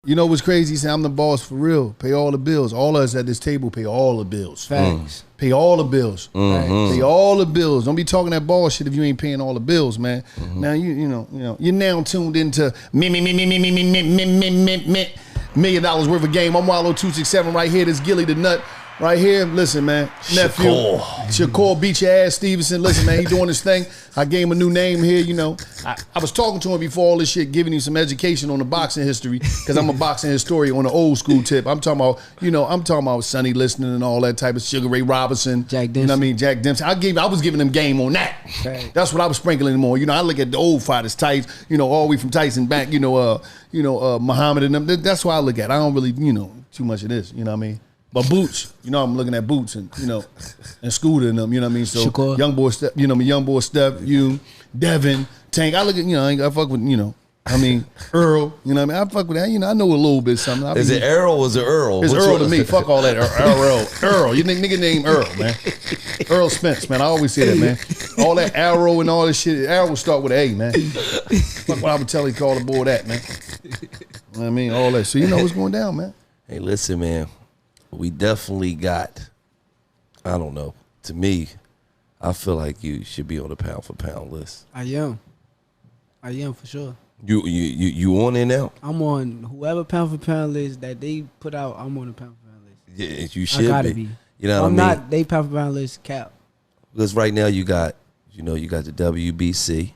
You know what's crazy? He said, I'm the boss for real. Pay all the bills. All of us at this table pay all the bills. Facts. Pay all the bills. Mm-hmm. Pay all the bills. Don't be talking that bullshit if you ain't paying all the bills, man. Mm-hmm. Now you know you're now tuned into $1 million worth of game. I'm Wallow267 right here. This Gilly the Nut. Right here, listen, man. Nephew, Shakur beat your ass, Stevenson. Listen, man, he doing his thing. I gave him a new name here, you know. I was talking to him before all this shit, giving him some education on the boxing history, because I'm a boxing historian on the old school tip. I'm talking about Sonny Listening and all that type of Sugar Ray Robinson. Jack Dempsey. You know what I mean? Jack Dempsey. I was giving him game on that. Okay. That's what I was sprinkling more. You know, I look at the old fighters, Tice, all the way from Tyson back, Muhammad and them. That's what I look at. I don't really, too much of this, you know what I mean? But Boots, I'm looking at Boots and and Scooter and them, you know what I mean? So Shakur. Young boy Steph, you, Devin, Tank. I look at, I fuck with, Earl, you know what I mean? I fuck with that, I know a little bit something. Is it Earl or is it Earl? It's Earl to me. Fuck all that. Earl. You nigga name Earl, man. Earl Spence, man. I always say that, man. All that Arrow and all this shit. Arrow will start with an A, man. Fuck what I would tell you, call the boy that, man. You know what I mean? All that. So you know what's going down, man. Hey, listen, man. We definitely got, I don't know, to me, I feel like you should be on the pound for pound list. I am for sure. You on it now? I'm on whoever pound for pound list that they put out, I'm on the pound for pound list. Yeah, you should be. You know what I mean? I'm not they pound for pound list cap. Because right now you got the WBC,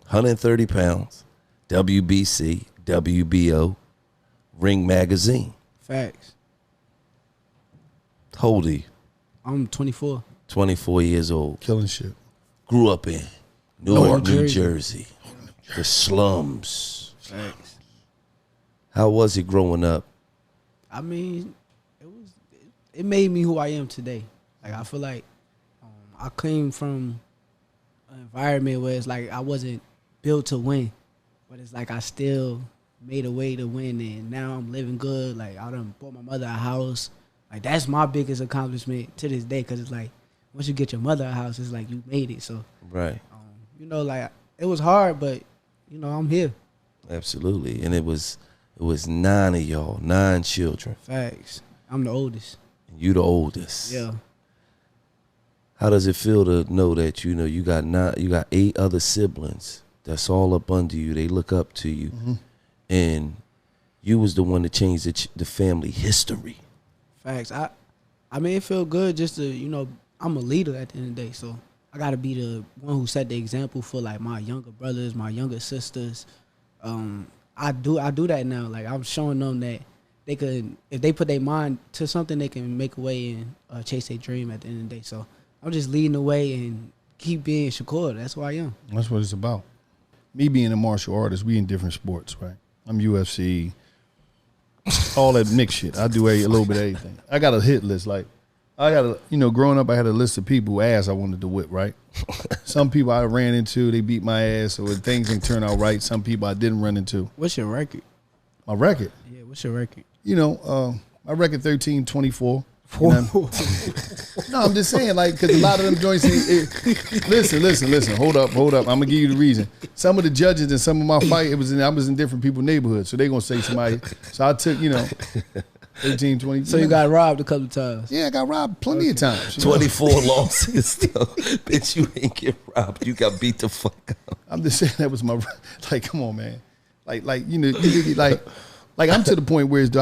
130 pounds, WBC, WBO, Ring Magazine. Facts. How old are you? I'm 24. 24 years old. Killing shit. Grew up in Newark, New Jersey. The slums. Thanks. How was it growing up? I mean, it made me who I am today. Like, I feel like I came from an environment where it's like I wasn't built to win, but it's like I still made a way to win, and now I'm living good. Like, I done bought my mother a house. Like, that's my biggest accomplishment to this day, because it's like, once you get your mother a house, it's like you made it. So, right. Like, it was hard, but, I'm here. Absolutely. And it was 9 of y'all, 9 children. Facts. I'm the oldest. You the oldest. Yeah. How does it feel to know that, you got 8 other siblings that's all up under you, they look up to you, and you was the one that changed the family history? Facts. I mean, it felt good just to, I'm a leader at the end of the day, so I got to be the one who set the example for, like, my younger brothers, my younger sisters. I do that now. Like, I'm showing them that they could, if they put their mind to something, they can make a way and chase their dream at the end of the day. So I'm just leading the way and keep being Shakur. That's who I am. That's what it's about. Me being a martial artist, we in different sports, right? I'm UFC, all that mixed shit. I do a little bit of everything. I got a hit list. Like, growing up, I had a list of people who ass I wanted to whip, right? Some people I ran into, they beat my ass, or things didn't turn out right. Some people I didn't run into. What's your record? My record? Yeah, what's your record? My record 13-24. No, I'm just saying, like, because a lot of them joints. Listen. Hold up. I'm gonna give you the reason. Some of the judges in some of my fight, I was in different people's neighborhoods, so they gonna say somebody. So I took, 18, 20. So you got robbed a couple of times. Yeah, I got robbed plenty of times. 24 losses, though. Bitch, you ain't get robbed. You got beat the fuck up. I'm just saying that was my, like, come on, man. Like I'm to the point where it's,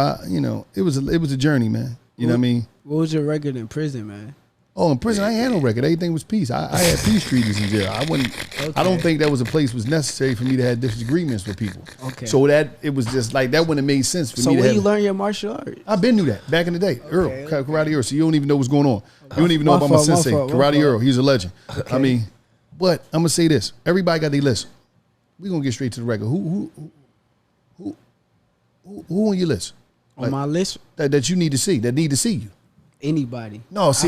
it was a journey, man. You know what I mean? What was your record in prison, man? Oh, in prison, I ain't had no record. Everything was peace. I had peace treaties in jail. I don't think that was a place was necessary for me to have disagreements with people. Okay. So it was just like, that wouldn't have made sense for me to have. So when you learn your martial arts? I've been knew that back in the day. Earl, Karate Earl. So you don't even know what's going on. You don't even know about my sensei, Karate Earl. He's a legend. Okay. I mean, but I'm going to say this. Everybody got their list. We're going to get straight to the record. Who on your list? On my list? That you need to see, that need to see you. Anybody. No. Who?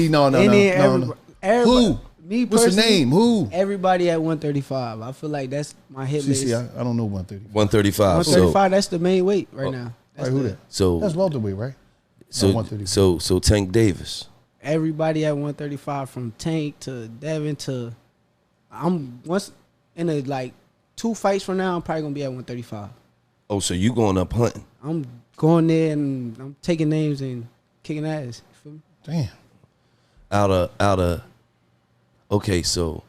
Me personally. What's the name? Who? Everybody at 135. I feel like that's my hit list. I don't know 135. 135. 135, that's the main weight right now. Right, who that? So that's welterweight, right? So Tank Davis. Everybody at 135, from Tank to Devin to, I'm once in 2 fights from now, I'm probably gonna be at 135. Oh, so you going up hunting? I'm going there and I'm taking names and kicking ass. You feel me? Damn. Out of. Okay, so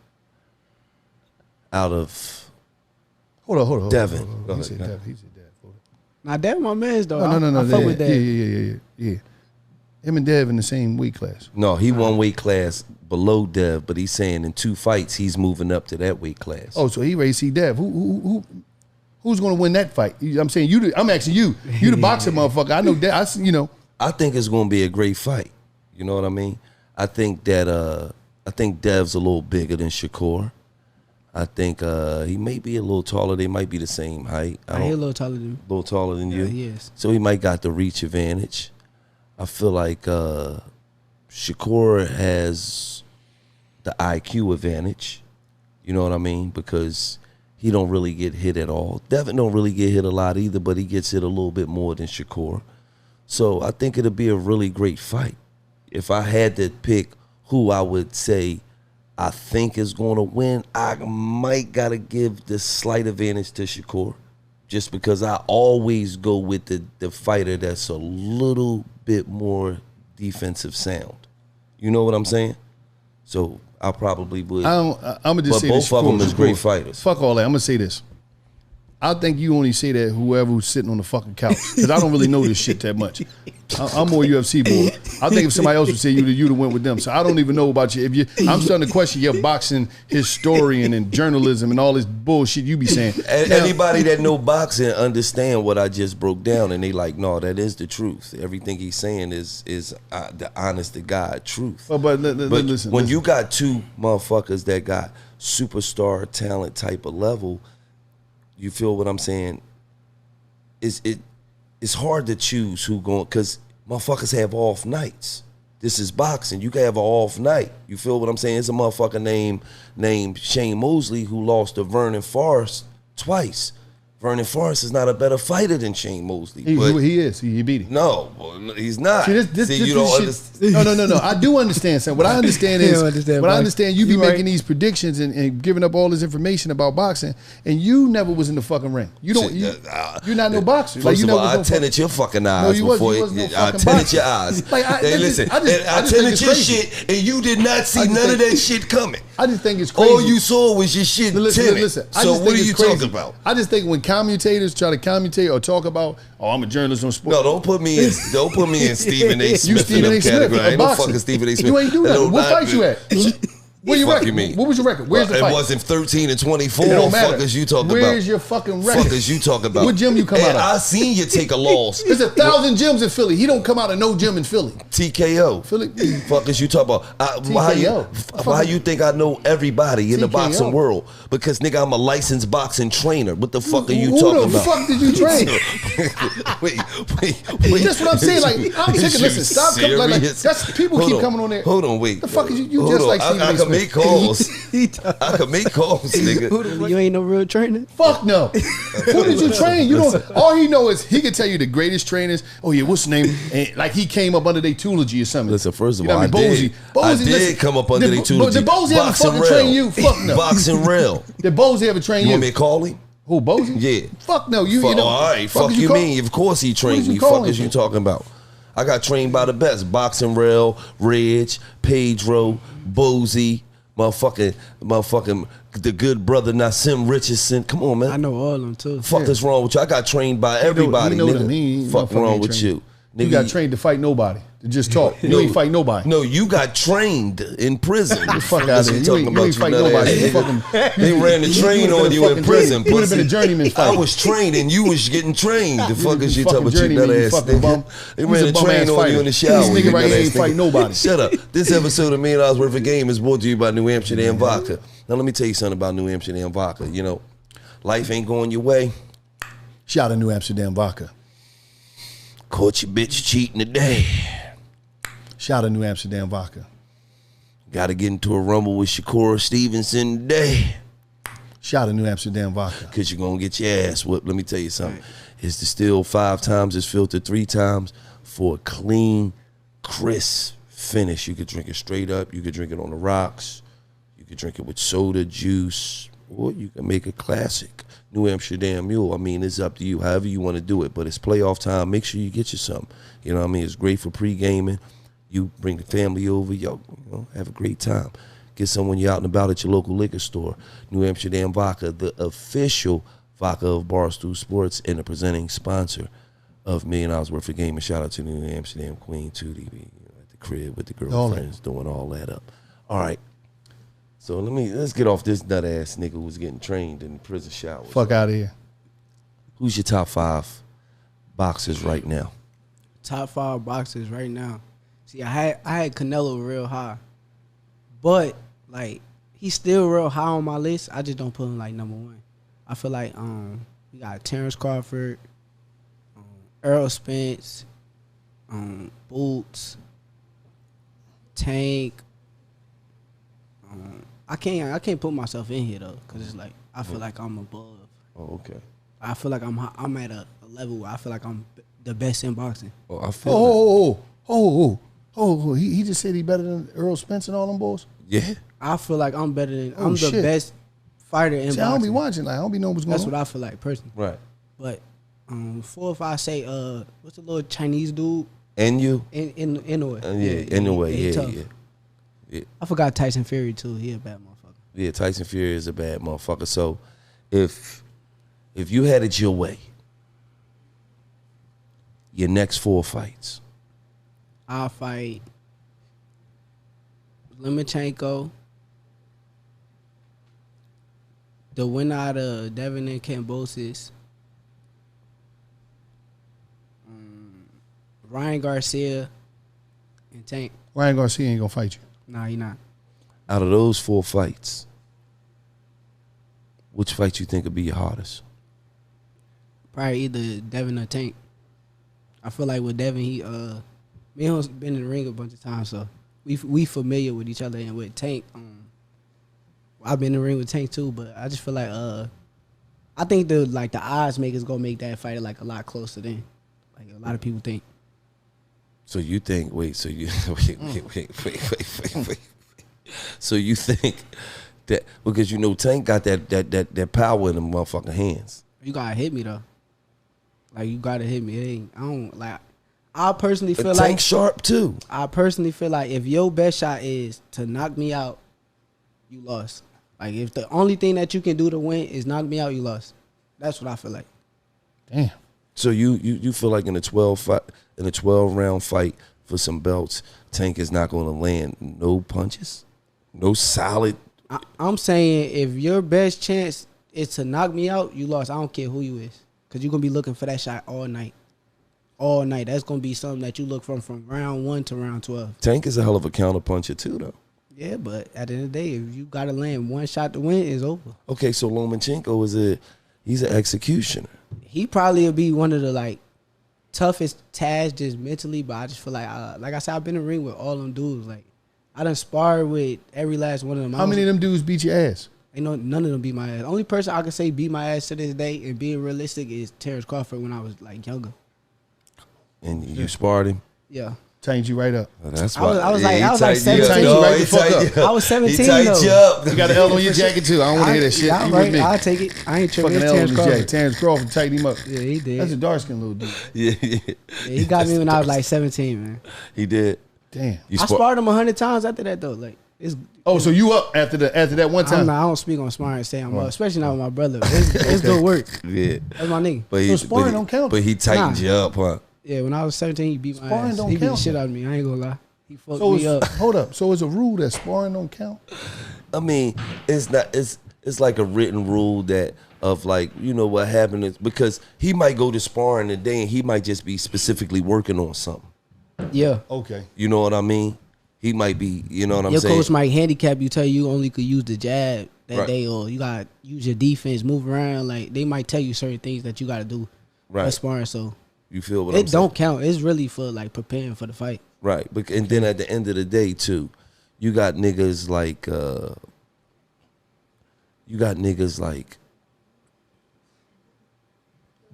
out of. Hold on. Devin. Hold on. He said Devin. Nah, Dev my man's though. No. I fuck with Dev. Yeah. Him and Dev in the same weight class. No, he one weight class below Dev, but he's saying in 2 fights he's moving up to that weight class. Oh, so he ready to see Dev. Who's going to win that fight? I'm saying you. I'm asking you. You the boxer, motherfucker. I know Dev. I think it's going to be a great fight. You know what I mean? I think that I think Dev's a little bigger than Shakur. I think he may be a little taller. They might be the same height. He's a little taller than me. A little taller than you. Yeah, he is. So he might got the reach advantage. I feel like Shakur has the IQ advantage. You know what I mean? Because he don't really get hit at all. Devin don't really get hit a lot either, but he gets hit a little bit more than Shakur. So I think it'll be a really great fight. If I had to pick who I would say I think is going to win, I might got to give the slight advantage to Shakur, just because I always go with the fighter that's a little bit more defensive sound. You know what I'm saying? So I probably would. I'm gonna just say this. Both of them is great fighters. Fuck all that. I'm gonna say this. I think you only say that whoever who's sitting on the fucking couch, because I don't really know this shit that much. I'm more UFC boy. I think if somebody else would say you'd have went with them. So I don't even know about you. I'm starting to question your boxing historian and journalism and all this bullshit you be saying. Anybody that know boxing understand what I just broke down, and they like, no, that is the truth. Everything he's saying is the honest to God truth. But listen, when you got two motherfuckers that got superstar talent type of level, you feel what I'm saying? It's hard to choose who going, because motherfuckers have off nights. This is boxing. You can have an off night. You feel what I'm saying? It's a motherfucker named Shane Mosley who lost to Vernon Forrest twice. Vernon Forrest is not a better fighter than Shane Mosley. He is. He beat him. No, he's not. See, you don't understand. No. I do understand something. What I understand is, you be making these predictions and giving up all this information about boxing, and you never was in the fucking ring. You don't. You're not no boxer. First of all, I tinted your fucking eyes before. I tinted your eyes. Hey, listen, I tinted your shit, and you did not see none of that shit coming. I just think it's crazy. All you saw was your shit tinted. Listen. So what are you talking about? I just think when commutators try to commutate or talk about, I'm a journalist on sports. No, don't put me in Stephen A. Smith. You Stephen A. Smith, category. I ain't no fucking Stephen A. Smith. You ain't do that. What fight you at? Where your record? What was your record? Where's the fight? It wasn't 13 and 24. It don't matter. Fuckers you talking about? Where's your fucking record? Fuckers you talking about? What gym you come out of? I seen you take a loss. There's 1,000 gyms in Philly. He don't come out of no gym in Philly. TKO. Philly. Fuckers you talking about? Why you think I know everybody in the boxing world? Because nigga, I'm a licensed boxing trainer. What the fuck are you talking about? Who the fuck did you train? wait. That's what I'm saying. Like, I'm thinking, listen, stop coming. Like, that's people keep coming on there. Hold on, wait. The fuck is you just like Stephen A. I can make calls. I can make calls, nigga. You ain't no real trainer? Fuck no. Who did you train? You don't. All he know is he can tell you the greatest trainers. Oh yeah, what's the name? And like he came up under their tutelage or something. Listen, first of all, I did come up under their tutelage. Did Bozy ever fucking train you? Fuck no. Boxing real. Did Bozy ever train you? You want me to call him? Who, Bozy? Yeah. Fuck no. You know. All right. Fuck you mean? Of course he trained me. Fuck is you talking about? I got trained by the best. Boxing Rail, Reg, Pedro, Bozy, motherfucking the good brother Nassim Richardson. Come on, man. I know all of them too. Fuck is wrong with you? I got trained by everybody, nigga. Fuck wrong with you? Nigga, you got trained to fight nobody. To just talk. You ain't fight nobody. No, you got trained in prison. Fuck out of here. You ain't fight nobody. They ran the train on you in prison. You would have been a journeyman fight. I was trained and you was getting trained. The fuck is you talking about, you nut ass nigga? They ran the train on you in the shower. This nigga right here ain't fight nobody. Shut up. This episode of $1 Million Worth of Game is brought to you by New Amsterdam Vodka. Now let me tell you something about New Amsterdam Vodka. You know, life ain't going your way. Shout out New Amsterdam Vodka. Caught your bitch cheating today. Shout out New Amsterdam Vodka. Got to get into a rumble with Shakur Stevenson today. Shout out New Amsterdam Vodka. Because you're going to get your ass whipped. Let me tell you something. It's distilled 5 times. It's filtered 3 times for a clean, crisp finish. You could drink it straight up. You could drink it on the rocks. You could drink it with soda, juice, or you can make a classic New Amsterdam Mule. I mean, it's up to you, however you want to do it. But it's playoff time. Make sure you get you something. You know what I mean? It's great for pre-gaming. You bring the family over, yo, have a great time. Get someone you out and about at your local liquor store. New Amsterdam Vodka, the official vodka of Barstool Sports and the presenting sponsor of $1 Million Worth of Game. And shout out to the New Amsterdam Queen, too, at the crib with the girlfriends doing all that up. All right. So let's get off this nut ass nigga who's getting trained in the prison showers. Fuck out of here. Who's your top 5 boxers right now? Top 5 boxers right now. See, I had Canelo real high, but like he's still real high on my list. I just don't put him like number 1. I feel like we got Terrence Crawford, Errol Spence, Boots, Tank. I can't put myself in here though, cause it's like I feel like I'm above. Oh, okay. I feel like I'm at a level where I feel like I'm the best in boxing. Oh, I feel He just said he better than Earl Spence and all them boys. Yeah. I feel like I'm better than I'm the best fighter in boxing. I don't be watching. Like I don't be knowing what's going on. That's what I feel like personally. Right. But if I say what's the little Chinese dude? Inoue. Inoue. Yeah. I forgot Tyson Fury too. He a bad motherfucker. Yeah, Tyson Fury is a bad motherfucker. So if you had it your way, your next 4 fights, I'll fight Lomachenko, the winner out of Devin and Kambosos, Ryan Garcia, and Tank. Ryan Garcia ain't gonna fight you. Nah, he not. out of those 4 fights, which fight you think would be your hardest? Probably either Devin or Tank. I feel like with Devin, me and him's been in the ring a bunch of times, so we familiar with each other. And with Tank, I've been in the ring with Tank too, but I just feel like I think the odds makers gonna make that fight like a lot closer than like a lot of people think. So you think? Wait. So you wait. So you think that because you know Tank got that power in them motherfucking hands? You gotta hit me though. Like you gotta hit me. I personally feel like Tank sharp too. I personally feel like if your best shot is to knock me out, you lost. Like if the only thing that you can do to win is knock me out, you lost. That's what I feel like. Damn. So you feel like in a 12-round fight for some belts, Tank is not going to land no punches, no solid. I'm saying if your best chance is to knock me out, you lost. I don't care who you is, because you're gonna be looking for that shot all night. All night. That's gonna be something that you look from round 1 to round 12. Tank is a hell of a counter puncher too, though. Yeah, but at the end of the day, if you gotta land one shot to win, it's over. Okay, so Lomachenko he's an executioner. He probably will be one of the toughest tasks just mentally, but I just feel like I said, I've been in the ring with all them dudes. Like I done sparred with every last one of them. How many of them dudes beat your ass? None of them beat my ass. Only person I can say beat my ass to this day and being realistic is Terrence Crawford when I was younger. And you sparred him? Yeah. Changed you right up. Well, that's I was like 17. Right the fuck up. I was 17 though. though. You up. You got an L on your jacket too. I don't want to hear that shit. Yeah, You right. with me. I'll take it. I ain't tripping. Fucking It's L on Terrence his jacket. Crawford. Terrence Crawford tightened him up. Yeah, he did. That's a dark skinned little dude. Yeah. He got me when I was like 17, man. He did. Damn. I sparred him 100 times after that though. So you up after that one time? I don't speak on sparring and say I'm up, especially not with my brother. It's good work. Yeah. That's my nigga. But sparring don't count. But he tightened you up, huh? Yeah, when I was 17, he beat my Sparring ass. don't He beat the count, shit though. out of me. I ain't gonna lie. He fucked me up. Hold up. So it's a rule that sparring don't count? I mean, it's not. It's like a written rule that of what happened is because he might go to sparring today and he might just be specifically working on something. Yeah. Okay. You know what I mean? He might be. You know what I'm Your saying? coach might handicap you, tell you only could use the jab that Right. day, or you gotta use your defense, move around. Like they might tell you certain things that you gotta do. Right. At sparring, so You feel what I'm saying? it don't count. It's really for preparing for the fight. Right. But and then at the end of the day too, you got niggas like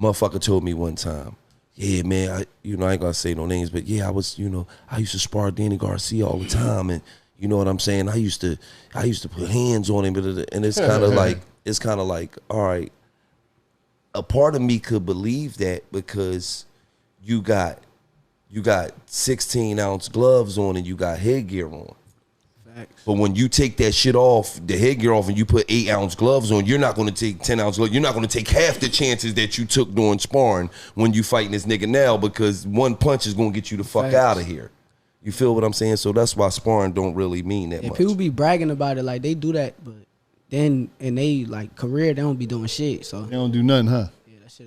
motherfucker told me one time, yeah, man, I ain't gonna say no names, but yeah, I used to spar Danny Garcia all the time, and you know what I'm saying? I used to put hands on him, and it's kind of like it's kind of like, all right, a part of me could believe that because you got 16-ounce gloves on and you got headgear on. Facts. But when you take that shit off, the headgear off, and you put 8-ounce gloves on, you're not going to take 10-ounce gloves. You're not going to take half the chances that you took during sparring when you fighting this nigga now, because one punch is going to get you the fuck out of here. You feel what I'm saying? So that's why sparring don't really mean that much. People be bragging about it like they do that, but then in they like career they don't be doing shit. So they don't do nothing, huh? Yeah, that shit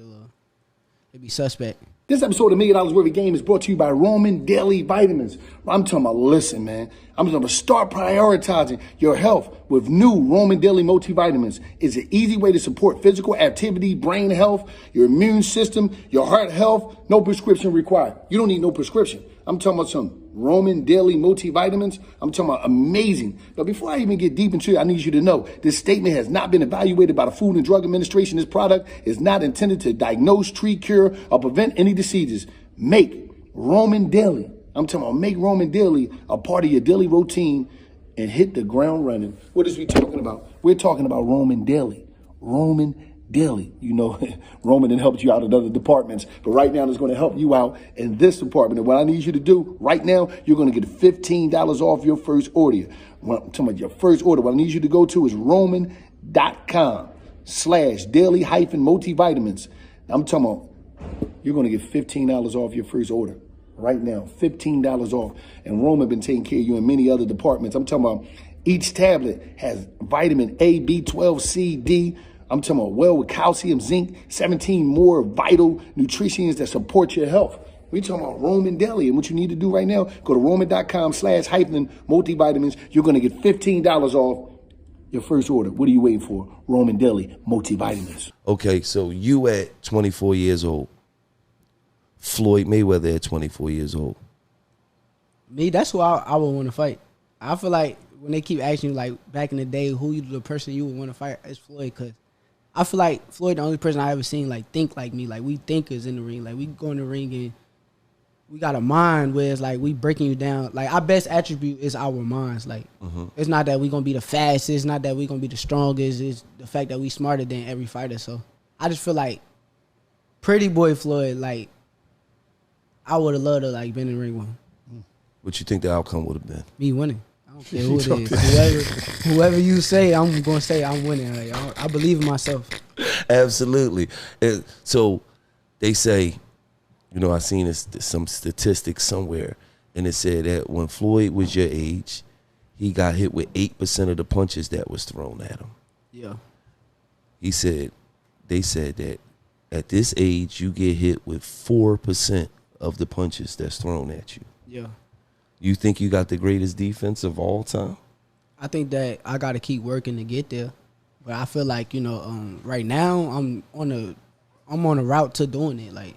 it be suspect. This episode of $1 Million Worth of Game is brought to you by Roman Daily Vitamins. I'm talking about, listen, man. I'm talking about start prioritizing your health with new Roman Daily Multivitamins. It's an easy way to support physical activity, brain health, your immune system, your heart health. No prescription required. You don't need no prescription. I'm talking about some Roman Daily Multivitamins. I'm talking about amazing. But before I even get deep into it, I need you to know this statement has not been evaluated by the Food and Drug Administration. This product is not intended to diagnose, treat, cure, or prevent any diseases. Make Roman Daily. I'm talking about make Roman Daily a part of your daily routine and hit the ground running. What is we talking about? We're talking about Roman Daily. Roman Daily. You know, Roman done helped you out in other departments, but right now it's going to help you out in this department. And what I need you to do right now, you're going to get $15 off your first order. When I'm talking about your first order, what I need you to go to is roman.com/daily-multivitamins. I'm talking about you're going to get $15 off your first order. Right now, $15 off. And Roman been taking care of you in many other departments. I'm talking about each tablet has vitamin A, B12, C, D. I'm talking about well with calcium, zinc, 17 more vital nutrients that support your health. We talking about Roman Daily. And what you need to do right now, go to roman.com/multivitamins. You're going to get $15 off your first order. What are you waiting for? Roman Daily Multivitamins. Okay, so you at 24 years old. Floyd Mayweather at 24 years old. Me, that's who I would want to fight. I feel like when they keep asking you, like, back in the day, who you the person you would want to fight, it's Floyd, because I feel like Floyd the only person I ever seen, like, think like me. Like, we thinkers in the ring. Like, we go in the ring and we got a mind where it's like we breaking you down. Like, our best attribute is our minds. Like, it's not that we going to be the fastest. It's not that we going to be the strongest. It's the fact that we smarter than every fighter. So, I just feel like Pretty Boy Floyd, like, I would have loved to like been in the ring with him. What you think the outcome would have been? Me winning. I don't care who it is. Whoever you say, I'm gonna say I'm winning. Like, I believe in myself. Absolutely. And so they say, you know, I seen some statistics somewhere, and it said that when Floyd was your age, he got hit with 8% of the punches that was thrown at him. Yeah. They said that at this age you get hit with 4% of the punches that's thrown at you. Yeah. You think you got the greatest defense of all time? I think that I got to keep working to get there, but I feel like, you know, right now I'm on a route to doing it. Like,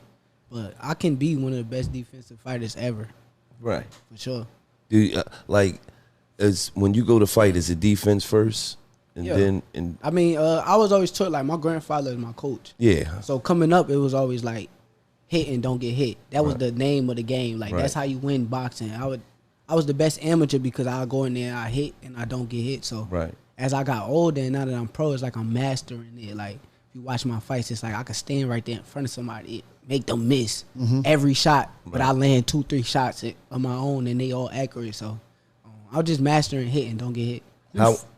but I can be one of the best defensive fighters ever. Right. For sure. Do you, as when you go to fight, is it defense first, and then? I mean, I was always taught, like, my grandfather is my coach. Yeah. So coming up, it was always like, hit and don't get hit. That was the name of the game. Like, that's how you win boxing. I was the best amateur because I go in there, I hit, and I don't get hit. So as I got older and now that I'm pro, it's like I'm mastering it. Like, if you watch my fights, it's like I can stand right there in front of somebody, make them miss every shot, but I land 2-3 shots on my own and they all accurate. So I was just mastering hit and don't get hit.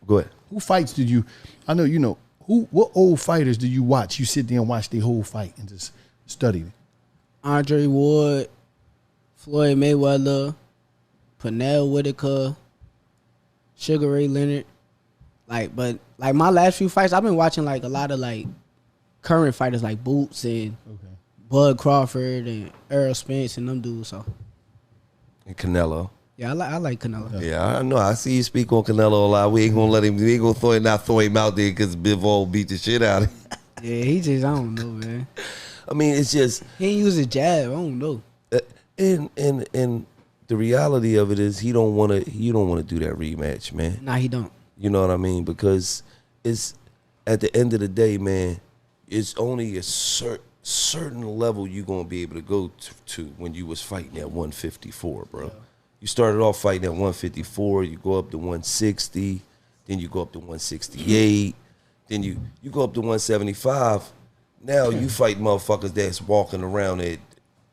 Go ahead. Who fights did you? I know you know. What old fighters do you watch? You sit there and watch the whole fight and just study it. Andre Ward, Floyd Mayweather, Pernell Whitaker, Sugar Ray Leonard. But my last few fights, I've been watching like a lot of like current fighters like Boots and Bud Crawford and Errol Spence and them dudes. So. And Canelo. Yeah, I like Canelo. Yeah, I know. I see you speak on Canelo a lot. We ain't gonna let him. We ain't gonna throw him out there because Bivol beat the shit out of him. Yeah, he just, I don't know, man. I mean, it's just he ain't use his jab. I don't know. And the reality of it is he don't want to do that rematch, man. Nah, he don't. You know what I mean? Because it's at the end of the day, man. It's only a certain level you gonna be able to go to when you was fighting at 154, bro. Yeah. You started off fighting at 154. You go up to 160, then you go up to 168. Then you go up to 175. Now you fight motherfuckers that's walking around at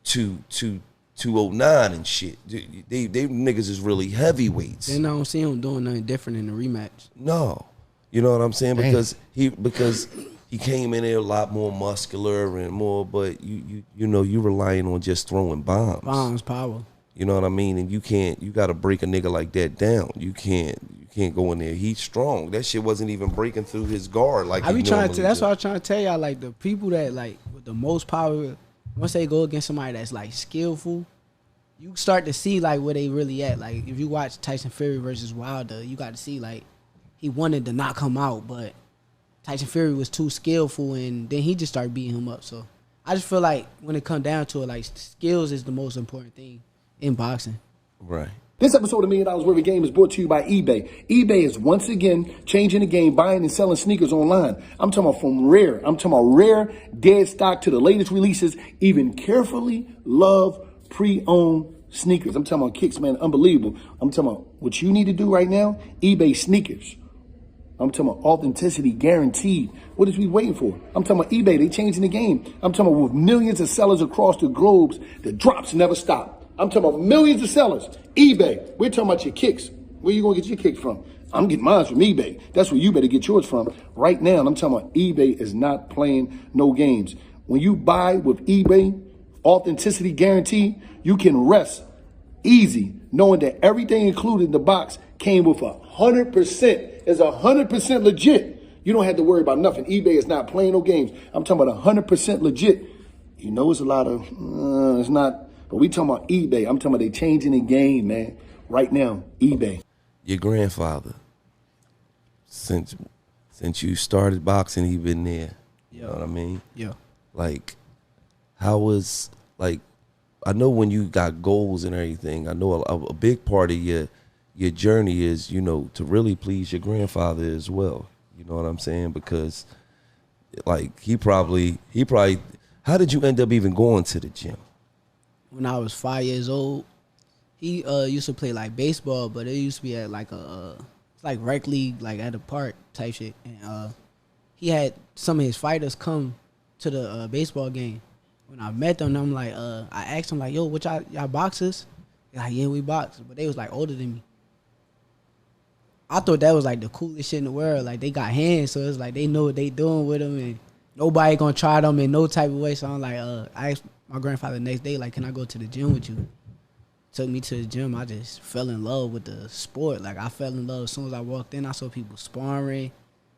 209 and shit. They niggas is really heavyweights. Then I don't see him doing nothing different in the rematch. No, you know what I'm saying? Because he came in there a lot more muscular and more, but you know you relying on just throwing bombs. Bombs, power. You know what I mean? And you got to break a nigga like that down. You can't go in there. He's strong. That shit wasn't even breaking through his guard like I be trying to. That's what I was trying to tell y'all. Like the people that like with the most power, once they go against somebody that's like skillful, you start to see like where they really at. Like if you watch Tyson Fury versus Wilder, you got to see like he wanted to knock him out, but Tyson Fury was too skillful, and then he just started beating him up. So I just feel like when it comes down to it, like skills is the most important thing in boxing. Right. This episode of $1 Million Worth of Game is brought to you by eBay. eBay is once again changing the game, buying and selling sneakers online. I'm talking about from rare. I'm talking about rare, dead stock to the latest releases, even carefully loved pre-owned sneakers. I'm talking about kicks, man, unbelievable. I'm talking about what you need to do right now, eBay sneakers. I'm talking about authenticity guaranteed. What is we waiting for? I'm talking about eBay. They changing the game. I'm talking about with millions of sellers across the globe, the drops never stop. I'm talking about millions of sellers. eBay. We're talking about your kicks. Where you going to get your kicks from? I'm getting mine from eBay. That's where you better get yours from. Right now, I'm talking about eBay is not playing no games. When you buy with eBay, authenticity guarantee, you can rest easy knowing that everything included in the box came with 100%. It's 100% legit. You don't have to worry about nothing. eBay is not playing no games. I'm talking about 100% legit. You know it's a lot of, it's not. But we talking about eBay. I'm talking about they changing the game, man. Right now, eBay. Your grandfather, since you started boxing, he been there. You know what I mean? Yeah. Like, how was, like, I know when you got goals and everything, I know a big part of your journey is, you know, to really please your grandfather as well. You know what I'm saying? Because, like, he probably, how did you end up even going to the gym? When I was 5 years old, he used to play like baseball, but it used to be at like it's like rec league, like at a park type shit. And he had some of his fighters come to the baseball game. When I met them, I'm like, I asked them like, yo, what y'all boxers? They're like, yeah, we box. But they was like older than me. I thought that was like the coolest shit in the world. Like they got hands, so it's like they know what they doing with them, and nobody gonna try them in no type of way. So I'm like, I asked my grandfather the next day, like, can I go to the gym with you? Took me to the gym. I just fell in love with the sport. Like I fell in love as soon as I walked in. I saw people sparring,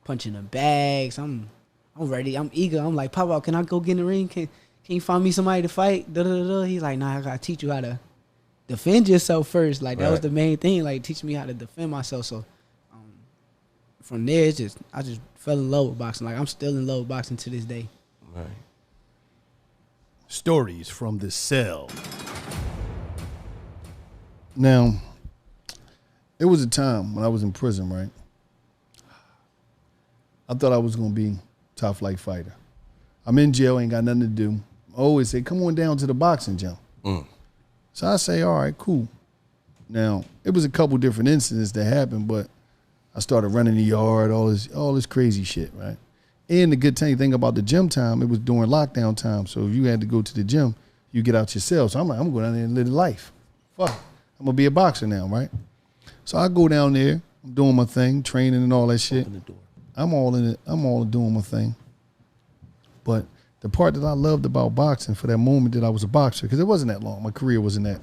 punching the bags. I'm ready. I'm eager. I'm like, Papa, can I go get in the ring? Can you find me somebody to fight? Da, da, da, da. He's like, nah, I gotta teach you how to defend yourself first. Like that was the main thing. Like teach me how to defend myself. So from there, I just fell in love with boxing. Like I'm still in love with boxing to this day. Right. Stories from the cell. Now, it was a time when I was in prison, right? I thought I was going to be a top flight fighter. I'm in jail, ain't got nothing to do. I always say, come on down to the boxing gym. So I say, all right, cool. Now, it was a couple different incidents that happened, but I started running the yard, all this crazy shit, right? And the good thing about the gym time, it was during lockdown time. So if you had to go to the gym, you get out your cell. So I'm like, I'm going down there and live life. Fuck, I'm going to be a boxer now, right? So I go down there, I'm doing my thing, training and all that shit. Open the door. I'm all in it. I'm all doing my thing. But the part that I loved about boxing for that moment that I was a boxer, because it wasn't that long. My career wasn't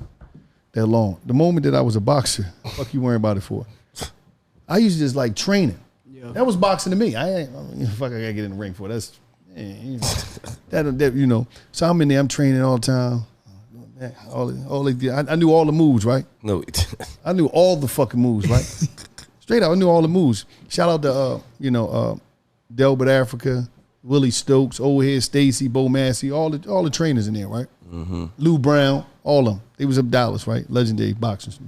that long. The moment that I was a boxer, fuck you worrying about it for? I used to just like training. Yeah. That was boxing to me. I gotta get in the ring for it. That you know. So I'm in there. I'm training all the time. I knew all the moves, right? No, I knew all the fucking moves, right? Straight out, I knew all the moves. Shout out to Delbert Africa, Willie Stokes, Old Head Stacy, Bo Massey, all the trainers in there, right? Mm-hmm. Lou Brown, all of them. They was up Dallas, right? Legendary boxers.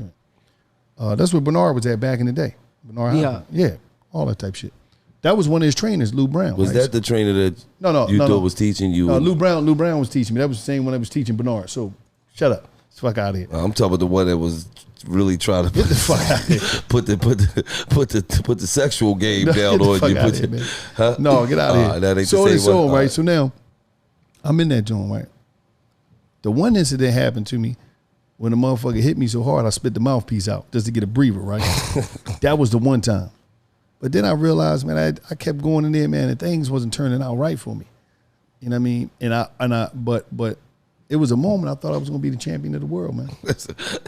That's where Bernard was at back in the day. Bernard, yeah, all that type shit. That was one of his trainers, Lou Brown. Was that the trainer that you thought was teaching you? No, Lou Brown was teaching me. That was the same one that was teaching Bernard. So shut up. Fuck out of here. I'm talking about the one that was really try to Get the fuck out of here. put the sexual game down Get the on fuck you. out of here, man. No, get out of here. That ain't so the it's same on, one. right? So now, I'm in that joint, right? The one incident happened to me when the motherfucker hit me so hard, I spit the mouthpiece out just to get a breather, right? That was the one time. But then I realized, man, I kept going in there, man, and things wasn't turning out right for me. You know what I mean? But it was a moment I thought I was gonna be the champion of the world, man.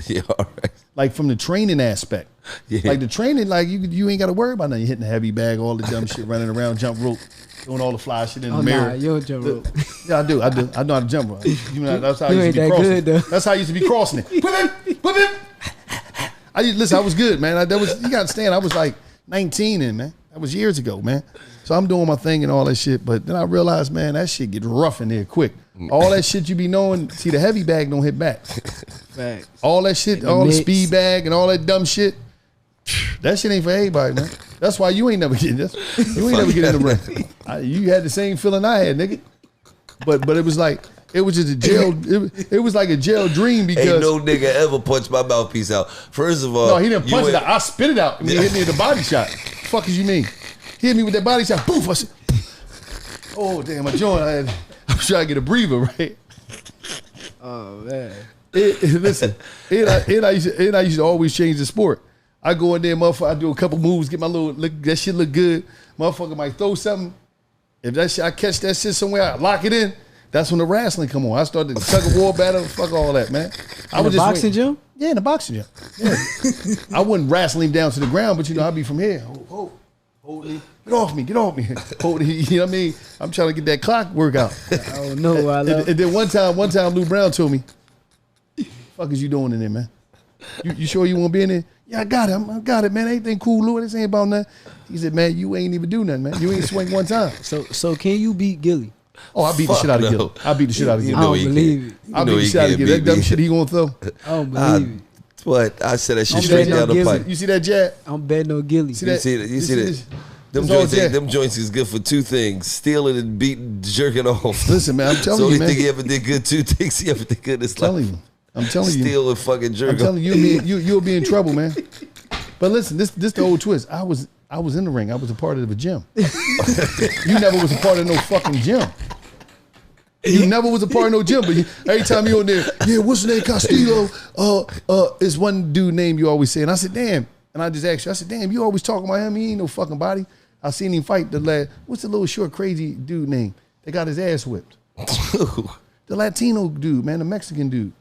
Yeah, all right. Like from the training aspect. Yeah. Like the training, like you ain't gotta worry about nothing. You're hitting the heavy bag, all the dumb shit, running around, jump rope, doing all the fly shit in the mirror. Nah, you don't jump rope. Yeah, I do. I know how to jump rope. You know, that's how I You used to be ain't that crossing. good, though. That's how I used to be crossing it. Whip him. Listen, I was good, man. You gotta understand, I was like 19 then, man. That was years ago, man. So I'm doing my thing and all that shit, but then I realized, man, that shit gets rough in there quick. All that shit you be knowing, see, the heavy bag don't hit back. Facts. All that shit, all the speed bag and all that dumb shit, that shit ain't for everybody, man. That's why you ain't never getting this. You ain't never get in the ring. You had the same feeling I had, nigga. But it was like, it was just a jail, it was like a jail dream because. Ain't no nigga ever punched my mouthpiece out. First of all. No, he didn't punch it out. I spit it out and he hit me with the body shot. Fuck as you mean? He hit me with that body shot. Boof. I said, oh, damn, my joint. I was trying to get a breather, right? Oh, man. Listen, I used to always change the sport. I go in there, motherfucker, I do a couple moves, get my that shit look good. Motherfucker might throw something. If that shit, I catch that shit somewhere, I lock it in. That's when the wrestling come on. I started the tug of war battle. Fuck all that, man. In the boxing gym? Yeah, in the boxing gym. Yeah. I wouldn't wrestle him down to the ground, but I'd be from here. Hold me. Get off me. Hold me. You know what I mean? I'm trying to get that clock workout. I don't know. And then one time Lou Brown told me, fuck is you doing in there, man? You sure you won't be in there? Yeah, I got it. I got it, man. Everything cool, Lou. This ain't about nothing. He said, man, you ain't even do nothing, man. You ain't swing one time. So can you beat Gilly? Oh, I beat the shit out of Gilly. I beat the shit out of Gilly. I don't believe it. I beat the shit out of Gilly. That dumb shit he gonna throw. I don't believe it. But I said that shit I'm straight betting down on the Gilly. pipe. You see that jab? I'm betting on Gilly. You see that? Them joints is good for two things: stealing and beating, jerking off. Listen, man, I'm telling so you, man. the only thing he ever did good, two things he ever did good in his life. I'm telling you. Steal and fucking jerk I'm telling you, you'll be in trouble, man. But listen, this the old twist. I was in the ring. I was a part of a gym. You never was a part of no fucking gym. You never was a part of no gym, but every time you on there, yeah, what's the name? Castillo. Is one dude name you always say. And I said, damn. And I just asked you, I said, damn, you always talking about him. He ain't no fucking body. I seen him fight what's the little short, crazy dude name? They got his ass whipped. The Latino dude, man, the Mexican dude.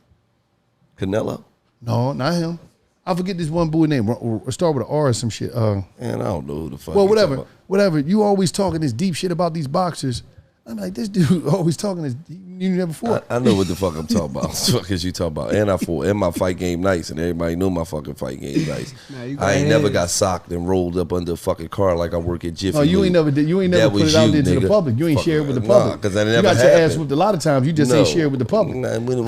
Canelo? No, not him. I forget this one boy name. Start with an R or some shit. Man, I don't know who the fuck. Well, whatever. You always talking this deep shit about these boxers. I'm like, this dude always talking this. You never fought. I know what the fuck I'm talking about. What the fuck is you talking about? And I fought. And my fight game nice. And everybody knew my fucking fight game nice. I ain't never got socked and rolled up under a fucking car like I work at Jiffy. No, you ain't never put it out there to the public. You ain't share it with the public. Because I never you got your ass whipped a lot of times. You just ain't share it with the public.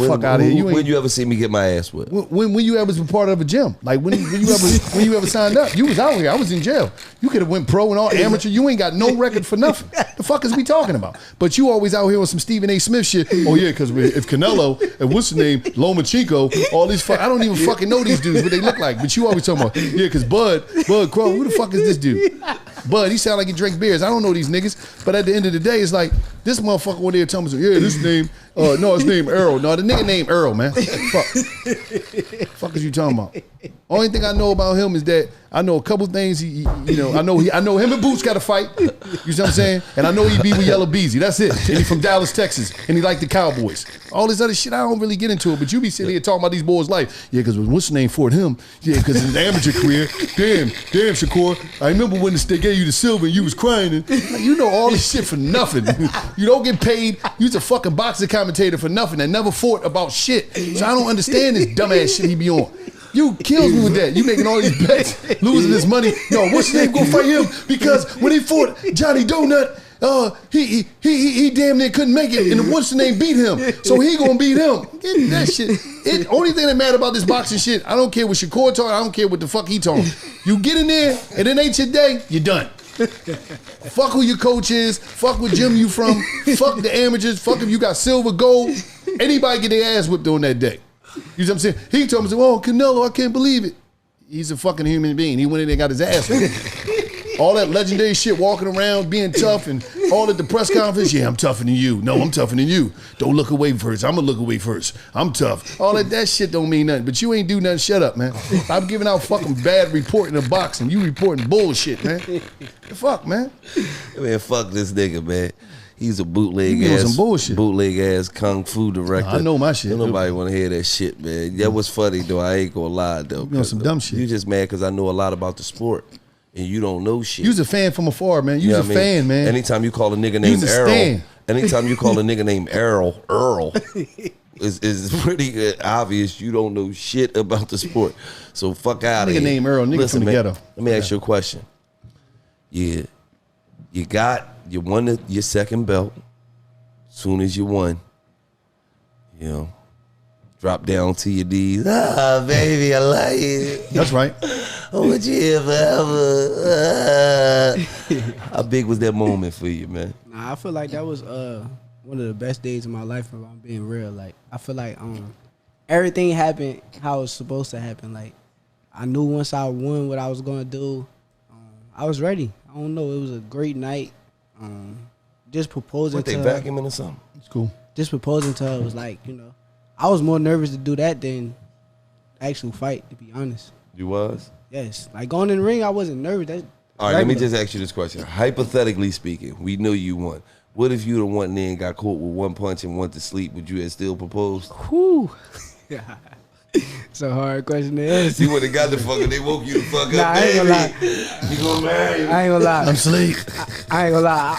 Fuck out of here. When you ever see me get my ass whipped? When you ever was a part of a gym? Like when you ever signed up? You was out here. I was in jail. You could have went pro and all amateur. You ain't got no record for nothing. The fuck is we talking about? But you always out here on some Stephen A. Smith shit. Oh yeah, because if Canelo and what's the name, Lomachenko, all these I don't even fucking know these dudes what they look like. But you always talking about because Bud Crow, who the fuck is this dude? Bud, he sound like he drink beers. I don't know these niggas. But at the end of the day, it's like this motherfucker over there telling me, yeah, this name, no, his name Earl. No, the nigga named Earl, man. Fuck is you talking about? Only thing I know about him is that I know a couple things. I know him and Boots got to fight. You know what I'm saying? And I know he be with Yellow Beezy. That's it. And he from Dallas, Texas, and he like the Cowboys. All this other shit, I don't really get into it. But you be sitting here talking about these boys' life. Yeah, because what's the name for him? Yeah, because in his amateur career, damn, Shakur. I remember when they gave you the silver and you was crying. And, like, you know all this shit for nothing. You don't get paid. You's a fucking boxing commentator for nothing that never fought about shit. So I don't understand this dumbass shit he be on. You kills me with that. You making all these bets, losing this money. No, what's his name gonna fight him? Because when he fought Johnny Donut, he damn near couldn't make it, and what's the name beat him. So he gonna beat him. Get that shit. Only thing that matter about this boxing shit, I don't care what Shakur talking, I don't care what the fuck he talking. You get in there, and it ain't your day, you're done. Fuck who your coach is, fuck what gym you from, fuck the amateurs, fuck if you got silver, gold. Anybody get their ass whipped on that day. You know what I'm saying? He told me, oh, Canelo, I can't believe it. He's a fucking human being. He went in there and got his ass whipped. All that legendary shit, walking around, being tough, and all at the press conference, yeah, I'm tougher than you. No, I'm tougher than you. Don't look away first. I'm going to look away first. I'm tough. All that shit don't mean nothing. But you ain't do nothing. Shut up, man. I'm giving out fucking bad reporting of boxing. You reporting bullshit, man. The fuck, man? Man, fuck this nigga, man. He's a bootleg ass kung fu director. I know my shit. Don't nobody want to hear that shit, man. That was funny though. I ain't gonna lie though. You know some dumb shit. You just mad because I know a lot about the sport and you don't know shit. You was a fan from afar, man. You was a fan, man. Anytime you call a nigga named Earl, anytime you call a nigga named Earl, is pretty obvious you don't know shit about the sport. So fuck out of here. Nigga named Earl, nigga from the ghetto. Let me ask you a question. Yeah, you won your second belt. Soon as you won, you know, drop down to your knees. Ah, baby, I like it. That's right. I want you here forever. How big was that moment for you, man? Nah, I feel like that was one of the best days of my life, if I'm being real. Like, I feel like everything happened how it was supposed to happen. Like, I knew once I won what I was gonna do, I was ready. I don't know, it was a great night. Just proposing to her. What, they vacuuming or something? It's cool. Just proposing to her was like, you know, I was more nervous to do that than actual fight, to be honest. You was? Yes. Like, going in the ring, I wasn't nervous. All right, let me just ask you this question. Hypothetically speaking, we knew you won. What if you went in there and got caught with one punch and went to sleep? Would you have still proposed? Whew. It's a hard question to answer. You would have got the fucker. They woke you the fuck up. I ain't gonna lie. You gonna marry me? I ain't gonna lie. I'm asleep. I ain't gonna lie.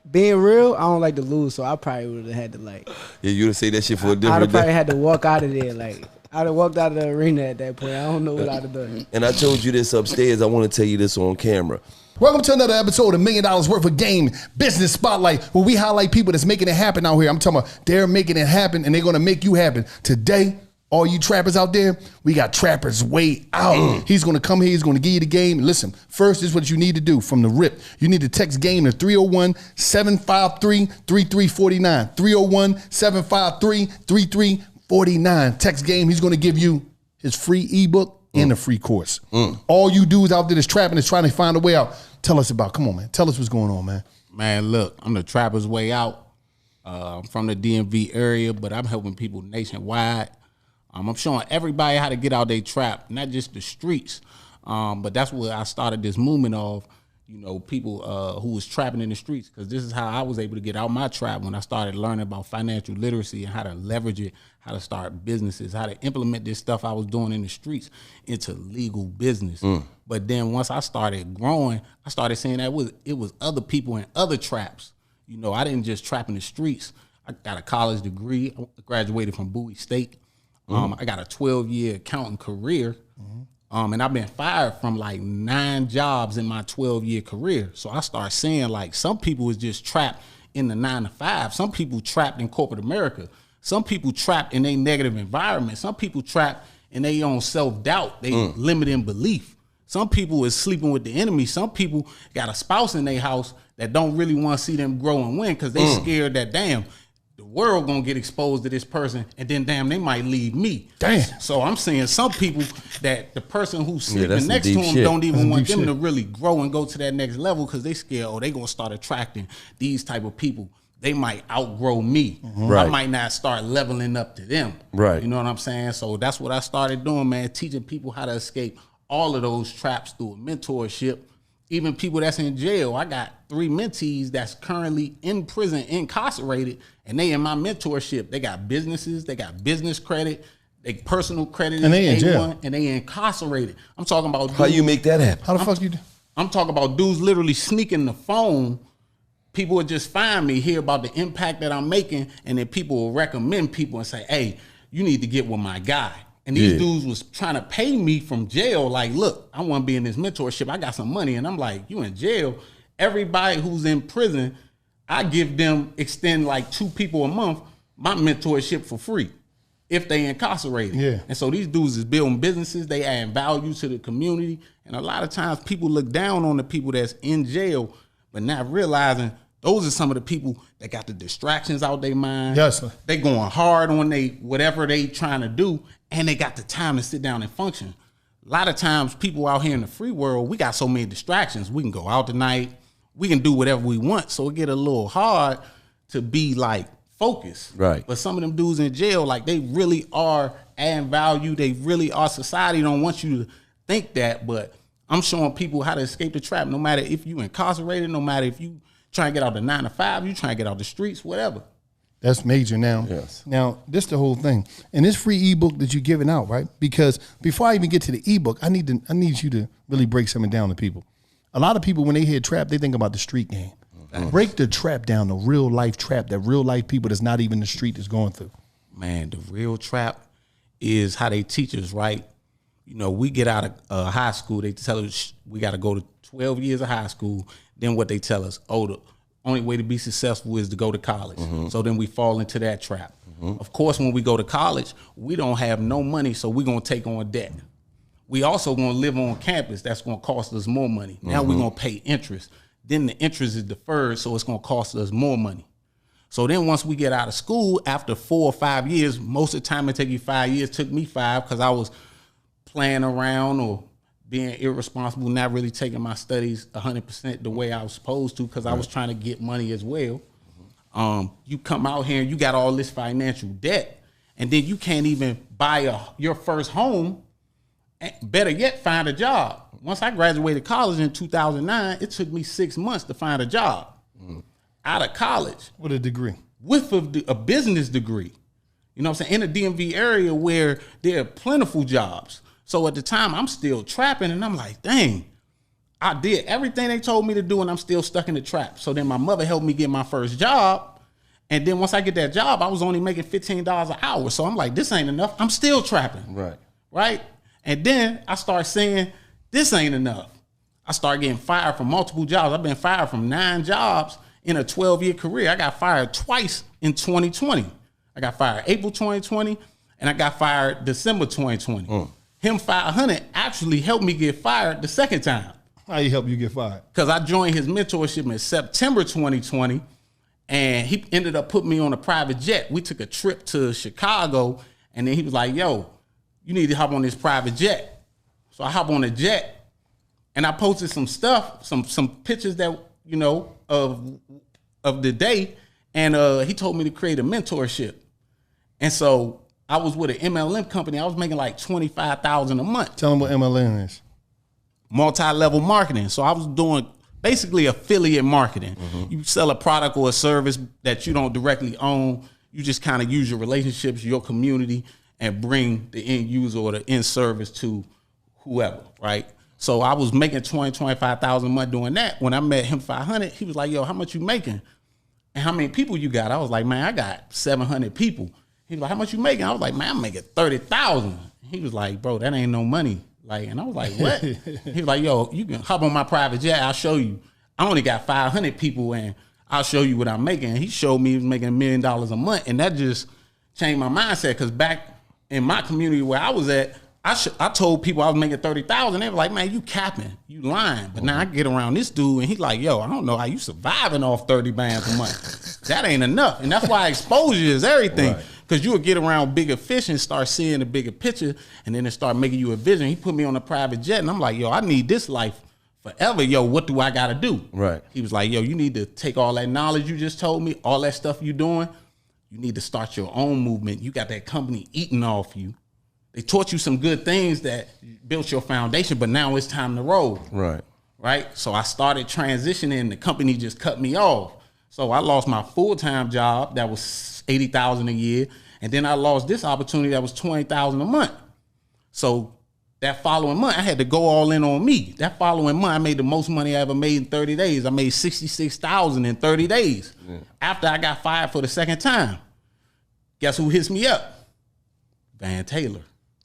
Being real, I don't like to lose, so I probably would have had to like. Yeah, you'd have said that shit for a different I'd have day. probably had to walk out of there. Like, I'd have walked out of the arena at that point. I don't know what I'd have done. And I told you this upstairs. I want to tell you this on camera. Welcome to another episode of $1 Million Worth of Game Business Spotlight, where we highlight people that's making it happen out here. I'm talking about they're making it happen, and they're going to make you happen. Today, all you trappers out there, we got Trappers Way Out. He's going to come here. He's going to give you the game. Listen, first, this is what you need to do from the rip. You need to text GAME to 301-753-3349. 301-753-3349. Text GAME. He's going to give you his free ebook and a free course. All you dudes out there that's trapping, that's trying to find a way out, tell us about. Come on, man. Tell us what's going on, man. Man, look, I'm the Trappers Way Out. I'm from the DMV area, but I'm helping people nationwide. I'm showing everybody how to get out their trap, not just the streets. But that's where I started this movement of, you know, people who was trapping in the streets, because this is how I was able to get out my trap when I started learning about financial literacy and how to leverage it, how to start businesses, how to implement this stuff I was doing in the streets into legal business. But then once I started growing, I started seeing that it was other people in other traps. You know, I didn't just trap in the streets. I got a college degree. I graduated from Bowie State. I got a 12-year accounting career, and I've been fired from like 9 jobs in my 12-year career. So I start seeing like some people is just trapped in the 9 to 5. Some people trapped in corporate America. Some people trapped in a negative environment. Some people trapped in their own self-doubt, they limiting belief. Some people is sleeping with the enemy. Some people got a spouse in their house that don't really want to see them grow and win because they scared that, damn, the world gonna get exposed to this person, and then damn, they might leave me. Damn. So I'm seeing some people that the person who's sleeping next to them don't even want them to really grow and go to that next level because they scared, oh, they gonna start attracting these type of people. They might outgrow me. Right. I might not start leveling up to them. Right. You know what I'm saying? So that's what I started doing, man, teaching people how to escape all of those traps through a mentorship. Even people that's in jail. I got 3 mentees that's currently in prison, incarcerated, and they in my mentorship. They got businesses, they got business credit, they personal credit, and they in jail, and they incarcerated. I'm talking about dudes, how you make that happen? How the fuck you do? I'm talking about dudes literally sneaking the phone. People would just find me, hear about the impact that I'm making, and then people will recommend people and say, hey, you need to get with my guy. And these dudes was trying to pay me from jail. Like, look, I want to be in this mentorship. I got some money. And I'm like, you in jail? Everybody who's in prison, I give them, extend like 2 people a month, my mentorship for free if they incarcerated. Yeah. And so these dudes is building businesses. They add value to the community. And a lot of times people look down on the people that's in jail, but not realizing Those are some of the people that got the distractions out their mind. Yes, sir. They going hard on whatever they trying to do, and they got the time to sit down and function. A lot of times, people out here in the free world, we got so many distractions. We can go out tonight. We can do whatever we want. So it get a little hard to be like focused. Right. But some of them dudes in jail, like they really are adding value. They really are. Society don't want you to think that, but I'm showing people how to escape the trap. No matter if you incarcerated, no matter if you trying to get out the 9 to 5, you trying to get out the streets, whatever. That's major now. Yes. Now, this the whole thing. And this free ebook that you're giving out, right? Because before I even get to the ebook, I need you to really break something down to people. A lot of people, when they hear trap, they think about the street game. Mm-hmm. Break the trap down, the real life trap that real life people that's not even the street is going through. Man, the real trap is how they teach us, right? You know, we get out of high school, they tell us we got to go to 12 years of high school. Then what they tell us, the only way to be successful is to go to college. Mm-hmm. So then we fall into that trap. Mm-hmm. Of course, when we go to college, we don't have no money, so we're going to take on debt. We also going to live on campus. That's going to cost us more money. Now we're going to pay interest. Then the interest is deferred, so it's going to cost us more money. So then once we get out of school, after 4 or 5 years, most of the time it take you 5 years, took me 5 because I was playing around or being irresponsible, not really taking my studies 100% the way I was supposed to because I was trying to get money as well. You come out here and you got all this financial debt, and then you can't even buy your first home. Better yet, find a job. Once I graduated college in 2009, it took me 6 months to find a job out of college. With a degree. With a business degree. You know what I'm saying? In the DMV area where there are plentiful jobs. So at the time, I'm still trapping, and I'm like, dang, I did everything they told me to do, and I'm still stuck in the trap. So then my mother helped me get my first job, and then once I get that job, I was only making $15 an hour. So I'm like, this ain't enough. I'm still trapping. Right? And then I start saying, this ain't enough. I start getting fired from multiple jobs. I've been fired from 9 jobs in a 12-year career. I got fired twice in 2020. I got fired April 2020, and I got fired December 2020. Him 500 actually helped me get fired the second time. How he helped you get fired? Because I joined his mentorship in September 2020, and he ended up putting me on a private jet. We took a trip to Chicago, and then he was like, yo, you need to hop on this private jet. So I hop on the jet, and I posted some stuff, some pictures that, you know, of the day, and he told me to create a mentorship. And so I was with an MLM company. I was making like $25,000 a month. Tell them what MLM is. Multi-level marketing. So I was doing basically affiliate marketing. You sell a product or a service that you don't directly own. You just kind of use your relationships, your community, and bring the end user or the end service to whoever, right? So I was making $25,000 a month doing that. When I met him 500, he was like, yo, how much you making? And how many people you got? I was like, man, I got 700 people. He was like, how much you making? I was like, man, I'm making 30,000. He was like, bro, that ain't no money. Like, and I was like, what? He was like, yo, you can hop on my private jet. I'll show you. I only got 500 people, and I'll show you what I'm making. And he showed me he was making $1 million a month, and that just changed my mindset. Because back in my community where I was at, I told people I was making 30,000. They were like, man, you capping, you lying. But now I get around this dude, and he's like, yo, I don't know how you surviving off 30 bands a month. That ain't enough. And that's why exposure is everything. Right. Because you will get around bigger fish and start seeing the bigger picture, and then it start making you a vision. He put me on a private jet, and I'm like, yo, I need this life forever. Yo, what do I got to do? Right. He was like, yo, you need to take all that knowledge you just told me, all that stuff you doing. You need to start your own movement. You got that company eating off you. They taught you some good things that built your foundation, but now it's time to roll. Right. Right? So I started transitioning, and the company just cut me off. So I lost my full-time job that was $80,000 a year, and then I lost this opportunity that was $20,000 a month. So that following month, I had to go all in on me. That following month, I made the most money I ever made in 30 days. I made $66,000 in 30 days after I got fired for the second time. Guess who hits me up? Van Taylor.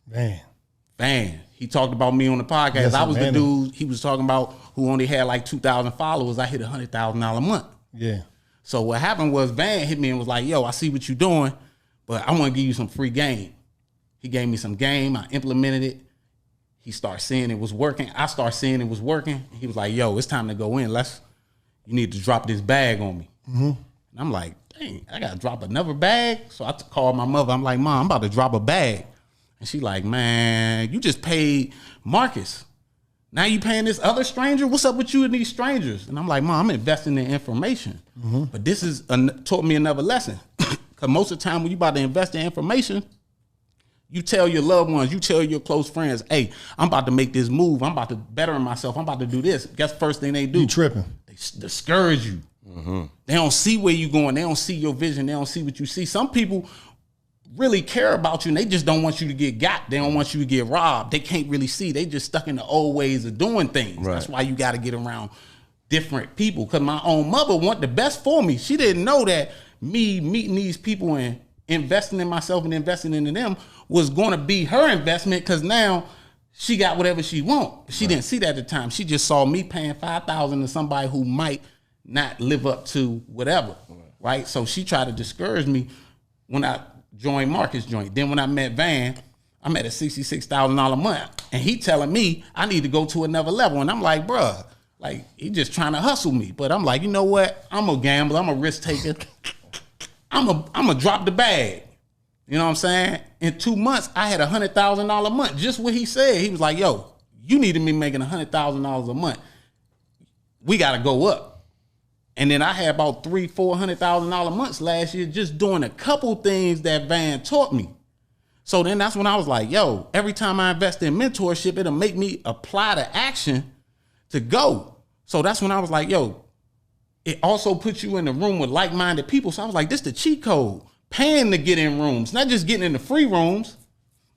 Van. He talked about me on the podcast. Yes, I was the dude he was talking about who only had like 2,000 followers. I hit $100,000 a month. Yeah. So what happened was Van hit me and was like, yo, I see what you're doing, but I want to give you some free game. He gave me some game. I implemented it. He started seeing it was working. I started seeing it was working. He was like, yo, it's time to go in. Let's you need to drop this bag on me. And I'm like, dang, I got to drop another bag? So I called my mother. I'm like, Mom, I'm about to drop a bag. And she like, man, you just paid Marcus. Now you paying this other stranger? What's up with you and these strangers? And I'm like, Mom, I'm investing in information. But this is taught me another lesson. Because most of the time when you about to invest in information, you tell your loved ones, you tell your close friends, hey, I'm about to make this move. I'm about to better myself. I'm about to do this. Guess the first thing they do? You tripping. They discourage you. They don't see where you're going. They don't see your vision. They don't see what you see. Some people really care about you and they just don't want you to get got. They don't want you to get robbed. They can't really see. They just stuck in the old ways of doing things. Right. That's why you got to get around different people. Because my own mother want the best for me. She didn't know that me meeting these people and investing in myself and investing in them was going to be her investment, because now she got whatever she want. She didn't see that at the time. She just saw me paying $5,000 to somebody who might not live up to whatever, right? So she tried to discourage me when I joined Marcus joint. Then when I met Van, I'm at a $66,000 a month, and he telling me I need to go to another level. And I'm like, bruh, like, he just trying to hustle me. But I'm like, you know what? I'm a gambler. I'm a risk taker. I'm a drop the bag. You know what I'm saying? In 2 months, I had $100,000 a month. Just what he said. He was like, yo, you need to be making $100,000 a month. We got to go up. And then I had about $300,000-$400,000 months last year just doing a couple things that Van taught me. So then that's when I was like, yo, every time I invest in mentorship, it'll make me apply the action to go. So that's when I was like, yo, it also puts you in the room with like-minded people. So I was like, this the cheat code. Paying to get in rooms, not just getting in the free rooms,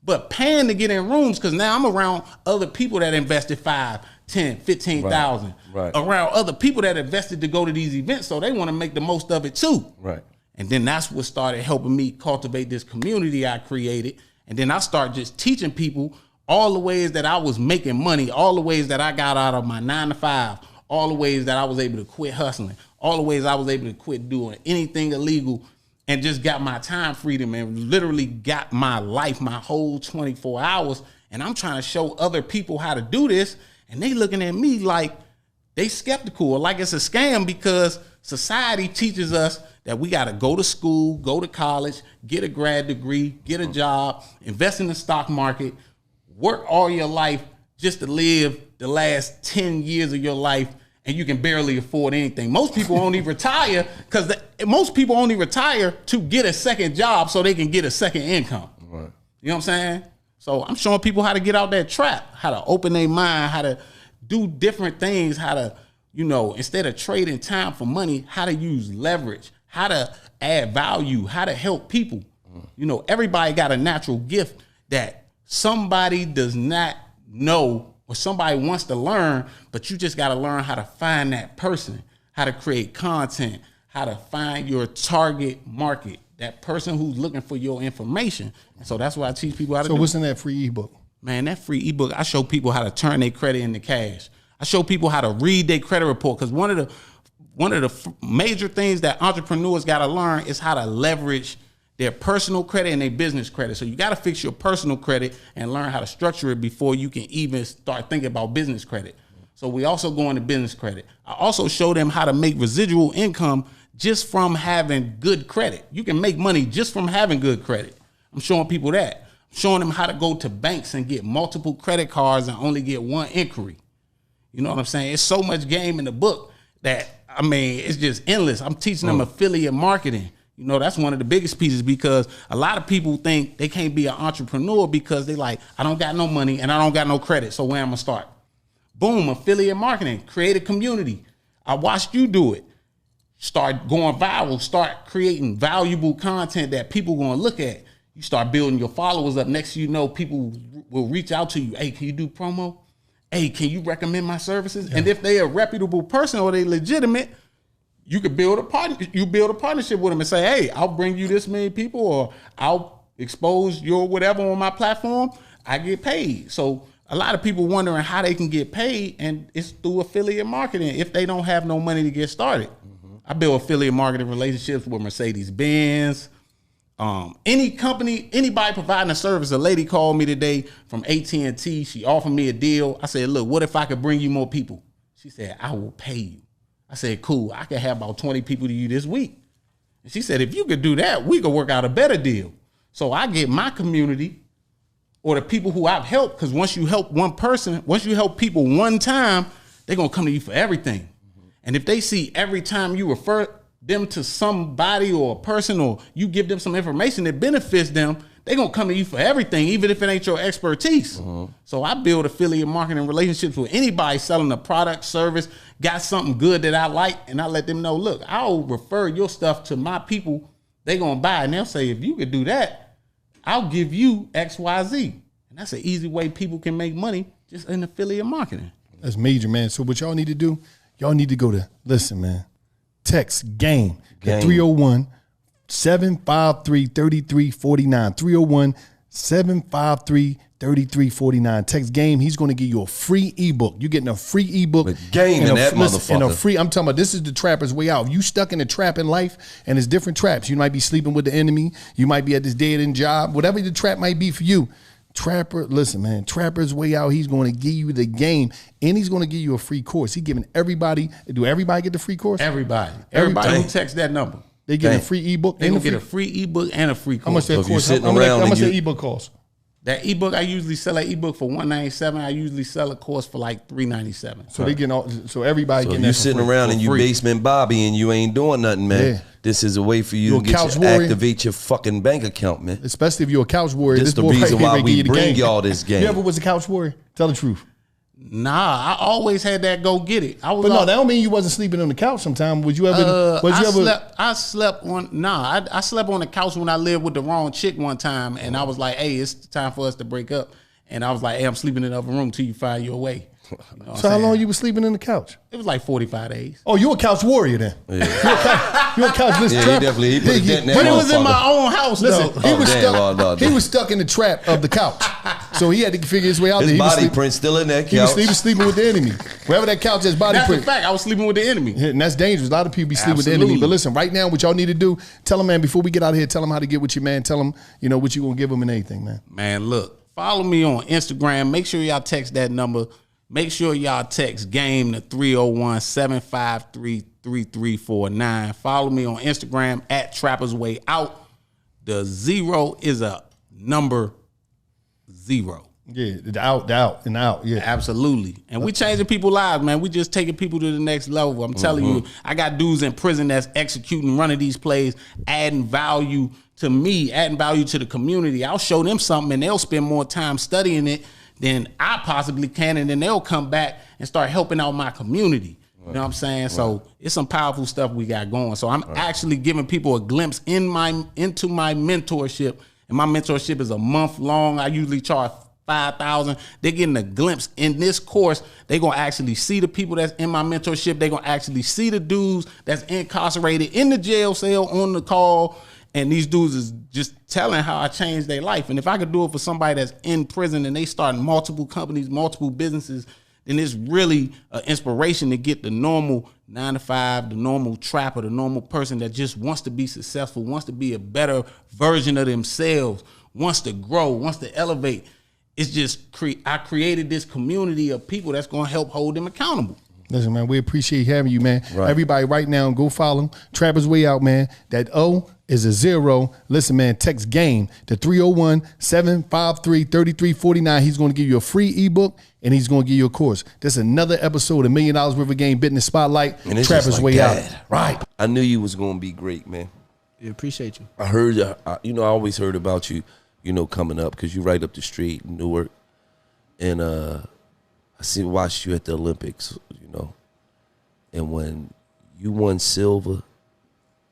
but paying to get in rooms, because now I'm around other people that invested 5, 10, 15,000. Right. Around other people that invested to go to these events, so they want to make the most of it too. Right. And then that's what started helping me cultivate this community I created. And then I started just teaching people all the ways that I was making money, all the ways that I got out of my 9 to 5, all the ways that I was able to quit hustling, all the ways I was able to quit doing anything illegal, and just got my time freedom and literally got my life, my whole 24 hours. And I'm trying to show other people how to do this. And they looking at me like they skeptical or like it's a scam, because society teaches us that we got to go to school, go to college, get a grad degree, get a job, invest in the stock market, work all your life just to live the last 10 years of your life, and you can barely afford anything. Most people only retire because most people only retire to get a second job so they can get a second income. Right. You know what I'm saying? So I'm showing people how to get out that trap, how to open their mind, how to do different things, how to, instead of trading time for money, how to use leverage, how to add value, how to help people. Everybody got a natural gift that somebody does not know or somebody wants to learn, but you just got to learn how to find that person, how to create content, how to find your target market, that person who's looking for your information. So that's what I teach people how to do. So what's in that free ebook? Man, that free ebook, I show people how to turn their credit into cash. I show people how to read their credit report, because one of the major things that entrepreneurs got to learn is how to leverage their personal credit and their business credit. So you got to fix your personal credit and learn how to structure it before you can even start thinking about business credit. So we also go into business credit. I also show them how to make residual income just from having good credit. You can make money just from having good credit. I'm showing people that. I'm showing them how to go to banks and get multiple credit cards and only get one inquiry. You know what I'm saying? It's so much game in the book that, it's just endless. I'm teaching them affiliate marketing. That's one of the biggest pieces, because a lot of people think they can't be an entrepreneur because they like, I don't got no money and I don't got no credit, so where am I gonna start? Boom, affiliate marketing, create a community. I watched you do it. Start going viral, start creating valuable content that people gonna look at. You start building your followers up. Next thing you know, people will reach out to you. Hey, can you do promo? Hey, can you recommend my services? Yeah. And if they a reputable person or they legitimate, you could build a partnership with them and say, hey, I'll bring you this many people, or I'll expose your whatever on my platform. I get paid. So a lot of people wondering how they can get paid, and it's through affiliate marketing if they don't have no money to get started. Mm-hmm. I build affiliate marketing relationships with Mercedes-Benz, any company, anybody providing a service. A lady called me today from AT&T. She offered me a deal. I said, look, what if I could bring you more people? She said, I will pay you. I said, cool, I can have about 20 people to you this week. And she said, if you could do that, we could work out a better deal. So I get my community or the people who I've helped, because once you help one person, once you help people one time, they're going to come to you for everything. And if they see every time you refer them to somebody or a person, or you give them some information that benefits them, they're going to come to you for everything, even if it ain't your expertise. So I build affiliate marketing relationships with anybody selling a product, service, got something good that I like, and I let them know, look, I'll refer your stuff to my people. They're going to buy it, and they'll say, if you could do that, I'll give you X, Y, Z. And that's an easy way people can make money just in affiliate marketing. That's major, man. So what y'all need to do, y'all need to go to, listen, man, text GAME at 301-753-3349. 301-753-3349. Text GAME. He's going to give you a free ebook. You're getting a free ebook. With game in that motherfucker. And a free, I'm talking about, this is the trapper's way out. If you stuck in a trap in life, and it's different traps. You might be sleeping with the enemy. You might be at this dead-end job. Whatever the trap might be for you. Trapper, listen, man, Trapper's way out. He's going to give you the game, and he's going to give you a free course. He's giving everybody, do everybody get the free course? Everybody who texts that number. They get a free ebook. They gonna get a free ebook and a free course. How much that course? How much that ebook cost? That ebook, I usually sell an ebook for $197. I usually sell a course for like $397. So they getting all. So everybody So getting. you that sitting for free. around and you basement Bobby and you ain't doing nothing, man. Yeah. This is a way for you You to a get couch your, warrior? activate your fucking bank account, man. Especially if you're a couch warrior. This the boy reason right why here we give you the bring game. y'all this game. You ever was a couch warrior? Tell the truth. Nah, I always had that go get it. I was But no, that don't mean you wasn't sleeping on the couch sometime. Was you ever? I slept on. Nah, I slept on the couch when I lived with the wrong chick one time, and I was like, "Hey, it's time for us to break up." And I was like, "Hey, I'm sleeping in the other room till you find your way." You know So how long you was sleeping in the couch? It was like 45 days. Oh, you a couch warrior then? Yeah. You a couch list Yeah, trap. he definitely put a dent in that But it was in motherfucker. my own house, Listen, though. he was damn, stuck. no. He was stuck in the trap of the couch, so he had to figure his way out. His there. He was body sleep- print still in that He was couch. sleeping with the enemy. Wherever that couch has body That's a print. fact. I was sleeping with the enemy. Yeah, and that's dangerous. A lot of people be sleeping with the enemy. Absolutely. But listen, right now, what y'all need to do, tell them, man, before we get out of here, tell them how to get with you, man. Tell them, you know, what you going to give them and anything, man. Man, look, follow me on Instagram. Make sure y'all text that number. Make sure y'all text GAME to 301-753-3349. Follow me on Instagram at Trapper's Way Out. The 0 is a number 0. Yeah, the out, yeah. Absolutely. And we changing people's lives, man. We just taking people to the next level. I'm telling you, I got dudes in prison that's executing, running these plays, adding value to me, adding value to the community. I'll show them something and they'll spend more time studying it than I possibly can, and then they'll come back and start helping out my community. You know what I'm saying? So it's some powerful stuff we got going. So I'm actually giving people a glimpse into my mentorship, and my mentorship is a month long. I usually charge $5,000. They're getting a glimpse in this course. They're gonna actually see the people that's in my mentorship. They're gonna actually see the dudes that's incarcerated in the jail cell on the call. And these dudes is just telling how I changed their life. And if I could do it for somebody that's in prison and they start multiple companies, multiple businesses, then it's really an inspiration to get the normal 9-to-5, the normal trapper, the normal person that just wants to be successful, wants to be a better version of themselves, wants to grow, wants to elevate. It's just, I created this community of people that's going to help hold them accountable. Listen, man, we appreciate having you, man. Right. Everybody right now, go follow him. Trapper's Way Out, man. That O is a 0. Listen, man, text GAME to 301-753-3349. He's going to give you a free ebook, and he's going to give you a course. This is another episode of $1 Million Worth of Game Business Spotlight. And it's Trapper's just like Way that. Out. Right. I knew you was going to be great, man. Yeah, appreciate you. I heard, I always heard about you, coming up because you right up the street in Newark. And I watched you at the Olympics, And when you won silver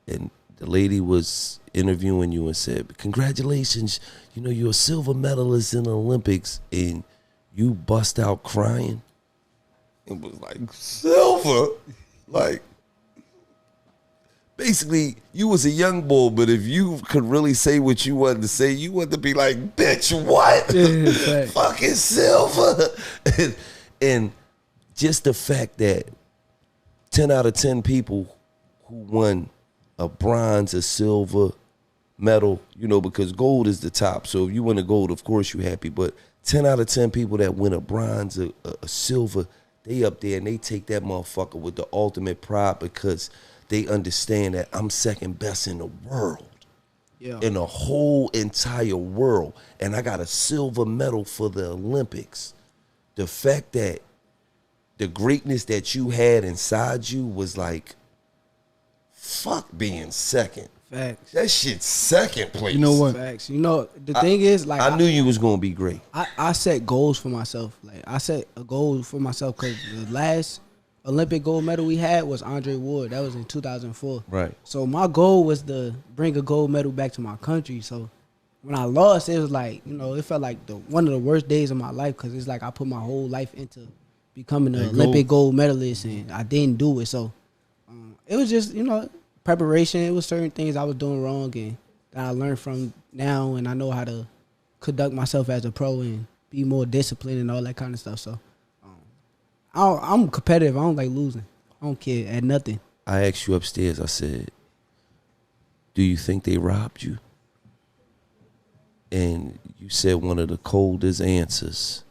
and the lady was interviewing you and said, congratulations, you're a silver medalist in the Olympics, and you bust out crying. It was like, silver? Like, basically, you was a young bull, but if you could really say what you wanted to say, you wanted to be like, bitch, what? Yeah, fucking silver. And just the fact that 10 out of 10 people who won a bronze, a silver medal, because gold is the top. So if you win a gold, of course you're happy. But 10 out of 10 people that win a bronze, a silver, they up there and they take that motherfucker with the ultimate pride because they understand that I'm second best in the world. Yeah. In the whole entire world. And I got a silver medal for the Olympics. The fact that the greatness that you had inside you was like, fuck being second. Facts. That shit's second place. You know what? Facts. You know, the thing is, like, I knew you was gonna be great. I set goals for myself. Like, I set a goal for myself because the last Olympic gold medal we had was Andre Ward. That was in 2004. Right. So my goal was to bring a gold medal back to my country. So when I lost, it was like, you know, it felt like one of the worst days of my life because it's like I put my whole life into becoming an Olympic gold medalist and I didn't do it. So it was just, you know, preparation. It was certain things I was doing wrong and that I learned from now, and I know how to conduct myself as a pro and be more disciplined and all that kind of stuff. So I'm competitive. I don't like losing. I don't care at nothing. I asked you upstairs, I said, do you think they robbed you? And you said one of the coldest answers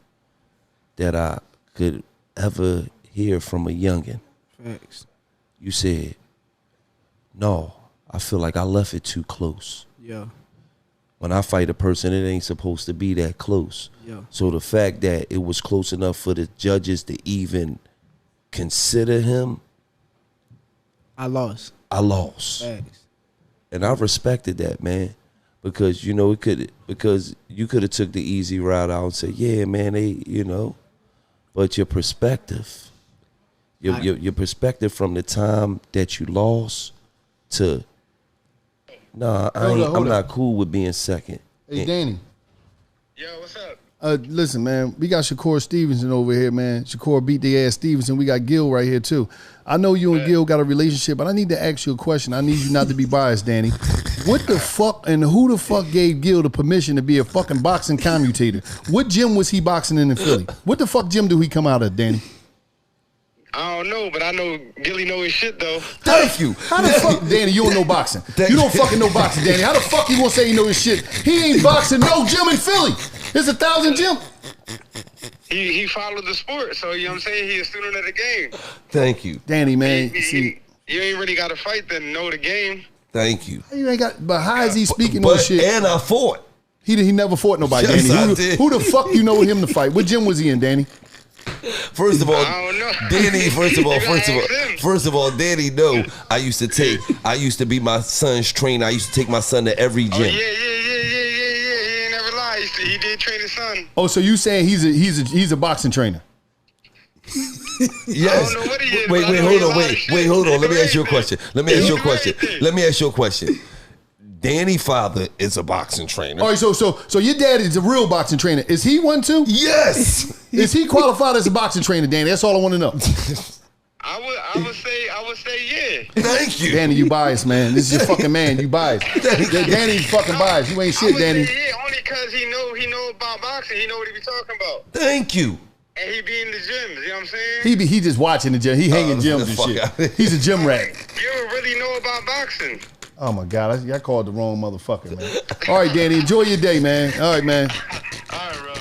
that I could ever hear from a youngin'. Facts. You said, no, I feel like I left it too close. Yeah. When I fight a person, it ain't supposed to be that close. Yeah. So the fact that it was close enough for the judges to even consider him, I lost. Facts. And I respected that, man, because you know because you could have took the easy route out and said, yeah, man, they, you know, but your perspective, your perspective from the time that you lost to. Nah, I'm not cool with being second. Hey, Danny. Yo, what's up? Listen, man, we got Shakur Stevenson over here, man. Shakur beat the ass Stevenson. We got Gil right here, too. I know you and Gil got a relationship, but I need to ask you a question. I need you not to be biased, Danny. What the fuck and who the fuck gave Gil the permission to be a fucking boxing commutator? What gym was he boxing in Philly? What the fuck gym do he come out of, Danny? I don't know, but I know Gilly know his shit, though. Thank you. How the fuck, Danny, you don't know boxing. You don't fucking know boxing, Danny. How the fuck you gonna say he know his shit? He ain't boxing no gym in Philly. There's 1,000 gym. He followed the sport, so you know what I'm saying? He a student of the game. Thank you. Danny, man. You ain't really got to fight then know the game. Thank you. You ain't got, but how is he speaking no shit? And I fought. He never fought nobody, Yes, Danny. Who the fuck you know him to fight? What gym was he in, Danny? First of all, I don't know. Danny. First of all, Danny. No, I used to be my son's trainer. I used to take my son to every gym. Oh, yeah. He ain't never lied. He did train his son. Oh, so you saying he's a boxing trainer? Yes. I don't know what he is. Wait, hold on. Let me ask you a question. Danny's father is a boxing trainer. All right, so your dad is a real boxing trainer. Is he one too? Yes. Is he qualified as a boxing trainer, Danny? That's all I want to know. I would say yeah. Thank you. Danny, you biased, man. This is your fucking man. You biased. Danny's fucking biased. You ain't shit, Danny. Yeah, only because he know about boxing. He know what he be talking about. Thank you. And he be in the gyms, you know what I'm saying? He just watching the gym. He hanging gyms and shit. He's a gym rat. You really know about boxing. Oh my God, I called the wrong motherfucker, man. All right, Danny, enjoy your day, man. All right, man. All right, bro.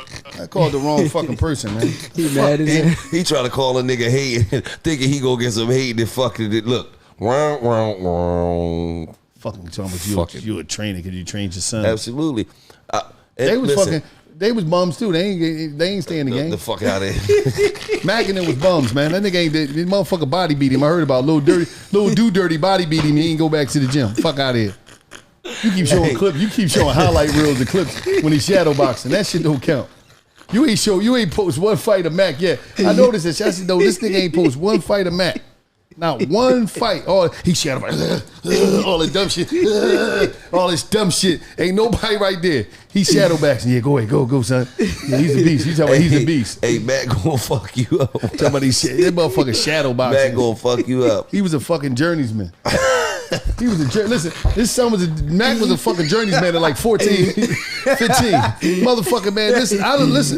I called the wrong fucking person, man. He mad as hell. He trying to call a nigga hate, thinking he gonna get some hate and fucking it. Look, wrong. Fucking talking about you a trainer because you trained your son. Absolutely. They was bums too. They ain't staying in the game. The fuck out of here. Mac and them was bums, man. That nigga ain't this motherfucker body beat him. I heard about little dirty body beat him. He ain't go back to the gym. Fuck out of here. You keep showing clips. You keep showing highlight reels and clips when he's shadow boxing. That shit don't count. You ain't post one fight of Mac yet. I noticed that. I said, no, this nigga ain't post one fight of Mac. Not one fight. Oh, he shadow all the dumb shit. All this dumb shit. Ain't nobody right there. He shadow boxing. Yeah, go ahead. Go, son. Yeah, he's a beast. He's talking about he's a beast. Hey, Mac gonna fuck you up. Talking about this motherfucker shadow boxing. Mac gonna fuck you up. He was a fucking journeyman. He was listen, Mac was a fucking journeyman at like 14, 15. Motherfucker, man, listen,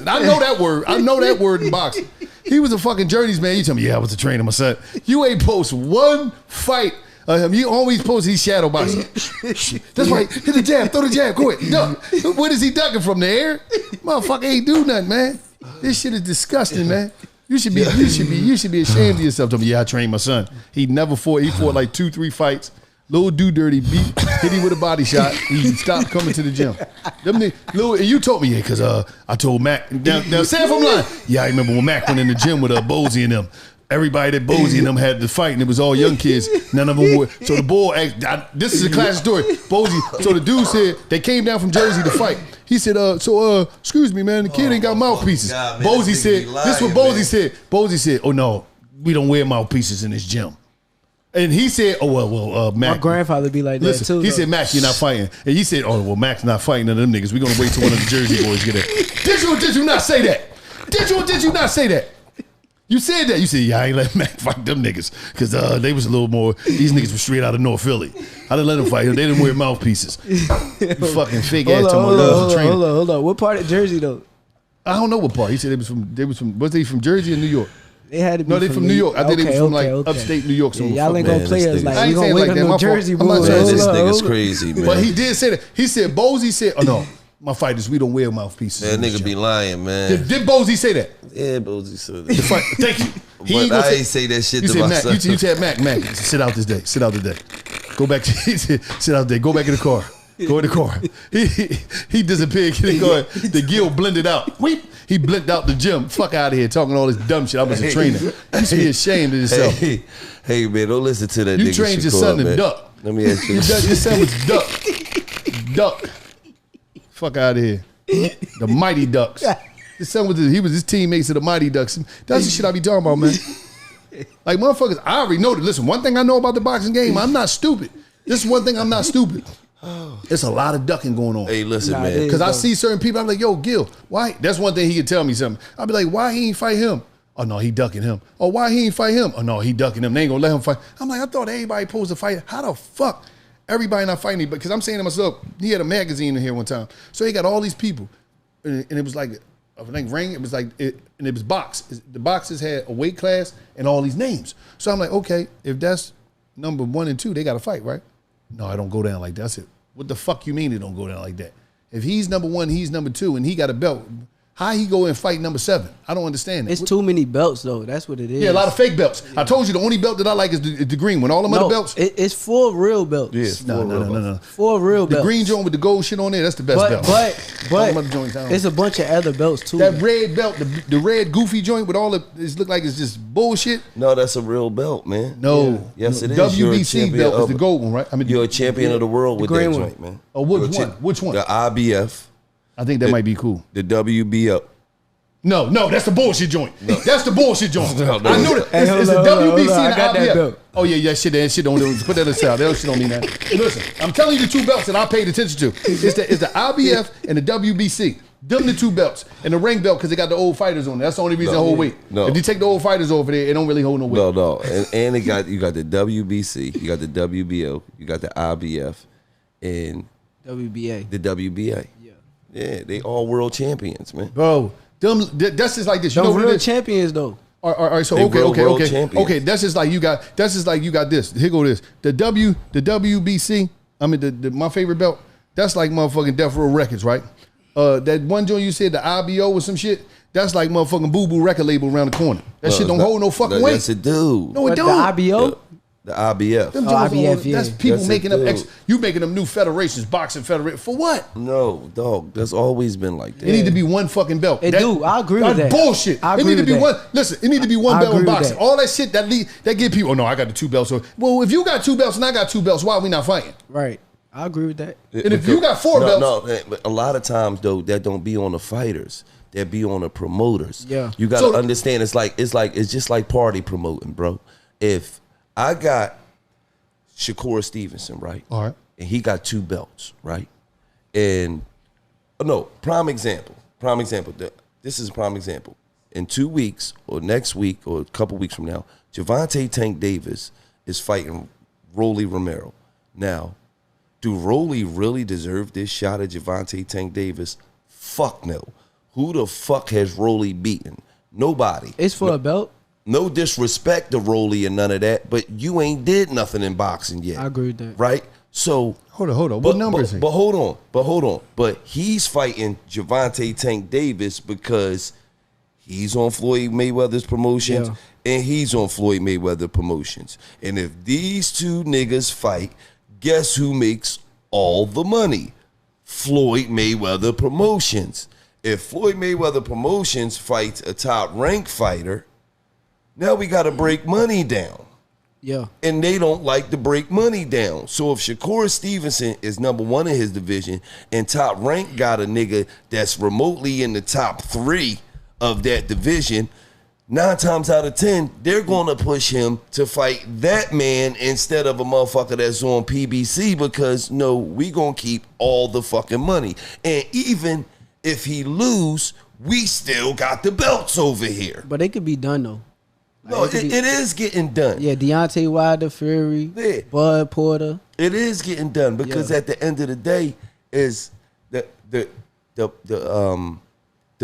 I know that word. I know that word in boxing. He was a fucking journeyman. You tell me, yeah, I was a trainer, my son. You ain't post one fight of him. You always post he's shadow boxing. That's right. Hit the jab, throw the jab, go ahead. Duck. What is he ducking from the air? Motherfucker ain't do nothing, man. This shit is disgusting, man. You should be ashamed of yourself. Tell me, yeah, I trained my son. He never fought. He fought like 2-3 fights. Little dude dirty beat, hit him with a body shot. He stopped coming to the gym. And you told me, yeah, because I told Mac. Now say if I'm lying. Yeah, I remember when Mac went in the gym with Bozy and them. Everybody that Bozy and them had to fight, and it was all young kids. None of them were. So the bull asked, this is a classic story. Bozy, so the dude said, they came down from Jersey to fight. He said, excuse me, man, the kid ain't got mouthpieces. Bozy said, this is what Bozy said. Bozy said, oh, no, we don't wear mouthpieces in this gym. And he said, oh, well, Mac. My grandfather be like that, listen, too. He said, Mac, you're not fighting. And he said, oh, well, Mac's not fighting none of them niggas. We're going to wait till one of the Jersey boys get there. Did you or did you not say that? Did you or did you not say that? You said that. You said, yeah, I ain't let Mac fight them niggas because they was a little more, these niggas were straight out of North Philly. I didn't let them fight. They didn't wear mouthpieces. You fucking fake ass to my love trainer. Hold on. What part of Jersey, though? I don't know what part. He said was they from Jersey or New York? They had to be. No, they from New York. I think they was from upstate New York. Yeah, y'all ain't gonna play us like we gonna wake up no Jersey boys. This nigga's crazy, man. But he did say that. He said, Bozy said, oh no, my fighters, we don't wear mouthpieces. That nigga be lying, man. Did Bozy say that? Yeah, Bozy said that. Thank you. But I ain't say that shit to myself. You said, Mac, sit out this day. Sit out today. Go back to, he said, sit out there. Go back in the car. Go in the car. He disappeared. Get in the car. The gill blended out. Weep. He blended out the gym. Fuck out of here talking all this dumb shit. I was a trainer. You should be ashamed of yourself. Hey, man, don't listen to that. You nigga trained Shakur, your son to man. duck. Let me ask you. Your son was duck. Fuck out of here. The Mighty Ducks. His son was his teammates of the Mighty Ducks. That's the shit I be talking about, man. Like motherfuckers, I already know that. Listen, one thing I know about the boxing game, I'm not stupid. This is one thing I'm not stupid. It's a lot of ducking going on. Hey, listen, man. Because I see certain people, I'm like, yo, Gil, why? That's one thing he could tell me something. I'll be like, why he ain't fight him? Oh, no, he ducking him. Oh, why he ain't fight him? Oh, no, he ducking him. They ain't gonna let him fight. I'm like, I thought everybody supposed to fight. How the fuck everybody not fighting? Because I'm saying to myself, he had a magazine in here one time. So he got all these people. And it was like, I think Ring, it was like, and it was box. The boxes had a weight class and all these names. So I'm like, okay, if that's number 1 and 2, they got to fight, right? No, I don't go down like that. That's it. What the fuck you mean it don't go down like that? If he's number 1, he's number 2, and he got a belt, how he go and fight number 7? I don't understand that. It's too many belts, though. That's what it is. Yeah, a lot of fake belts. I told you the only belt that I like is the green one. All them other belts. It's 4 real belts. Yes, no. 4 real belts. The green joint with the gold shit on there, that's the best belt. But it's a bunch of other belts too. That red belt, the red goofy joint with all the, it look like it's just bullshit. No, that's a real belt, man. No. Yes, it is. WBC belt is the gold one, right? I mean, you're a champion of the world with that joint, man. Oh, which one? The IBF. I think that might be cool. The WBO. No, that's the bullshit joint. No. That's the bullshit joint. No. I know that. It's the WBC and the IBF. Oh yeah, shit. That shit don't put that aside. That shit don't mean that. Listen, I'm telling you the 2 belts that I paid attention to. It's the IBF and the WBC. Them the 2 belts and the ring belt because they got the old fighters on it. That's the only reason they hold weight. No. If you take the old fighters over there, it don't really hold no weight. No, and you got the WBC, you got the WBO, you got the IBF, and WBA. The WBA. Yeah, they all world champions, man. Bro. That's just like this. You know what real champions though. All right. So okay. That's just like you got this. Here go this. The WBC. I mean my favorite belt. That's like motherfucking Death Row Records, right? That one joint you said the IBO or some shit. That's like motherfucking Boo Boo record label around the corner. That shit don't hold no fucking weight. Yes, it do. No, it don't. The IBO. The IBF. IBF, yeah. That's people making up. You making them new federations, boxing federation for what? No, dog. That's always been like that. It need to be one fucking belt. It do. I agree with that. Bullshit. It need to be one. Listen, it need to be one belt in boxing. All that shit that give people. Oh no, I got the 2 belts. Well, if you got 2 belts and I got 2 belts, why are we not fighting? Right. I agree with that. And if you got 4 belts, no. But a lot of times though, that don't be on the fighters. That be on the promoters. Yeah. You got to understand. It's just like party promoting, bro. If I got Shakur Stevenson, right? All right. And he got 2 belts, right? And prime example. This is a prime example. In 2 weeks or next week or a couple weeks from now, Gervonta Tank Davis is fighting Rolly Romero. Now, do Rolly really deserve this shot at Gervonta Tank Davis? Fuck no. Who the fuck has Rolly beaten? Nobody. It's for a belt? No disrespect to Rolly and none of that, but you ain't did nothing in boxing yet. I agree with that. Right? So hold on. What number is he? But hold on. But he's fighting Gervonta Tank Davis because He's on Floyd Mayweather's promotions, and he's on Floyd Mayweather promotions. And if these two niggas fight, guess who makes all the money? Floyd Mayweather promotions. If Floyd Mayweather promotions fights a top ranked fighter, now we got to break money down. Yeah. And they don't like to break money down. So if Shakur Stevenson is number 1 in his division and Top Rank got a nigga that's remotely in the top 3 of that division, 9 times out of 10, they're going to push him to fight that man instead of a motherfucker that's on PBC because, no, we going to keep all the fucking money. And even if he lose, we still got the belts over here. But it could be done, though. No, it is getting done. Yeah, Deontay Wilder, Fury, Bud Porter. It is getting done because at the end of the day, is the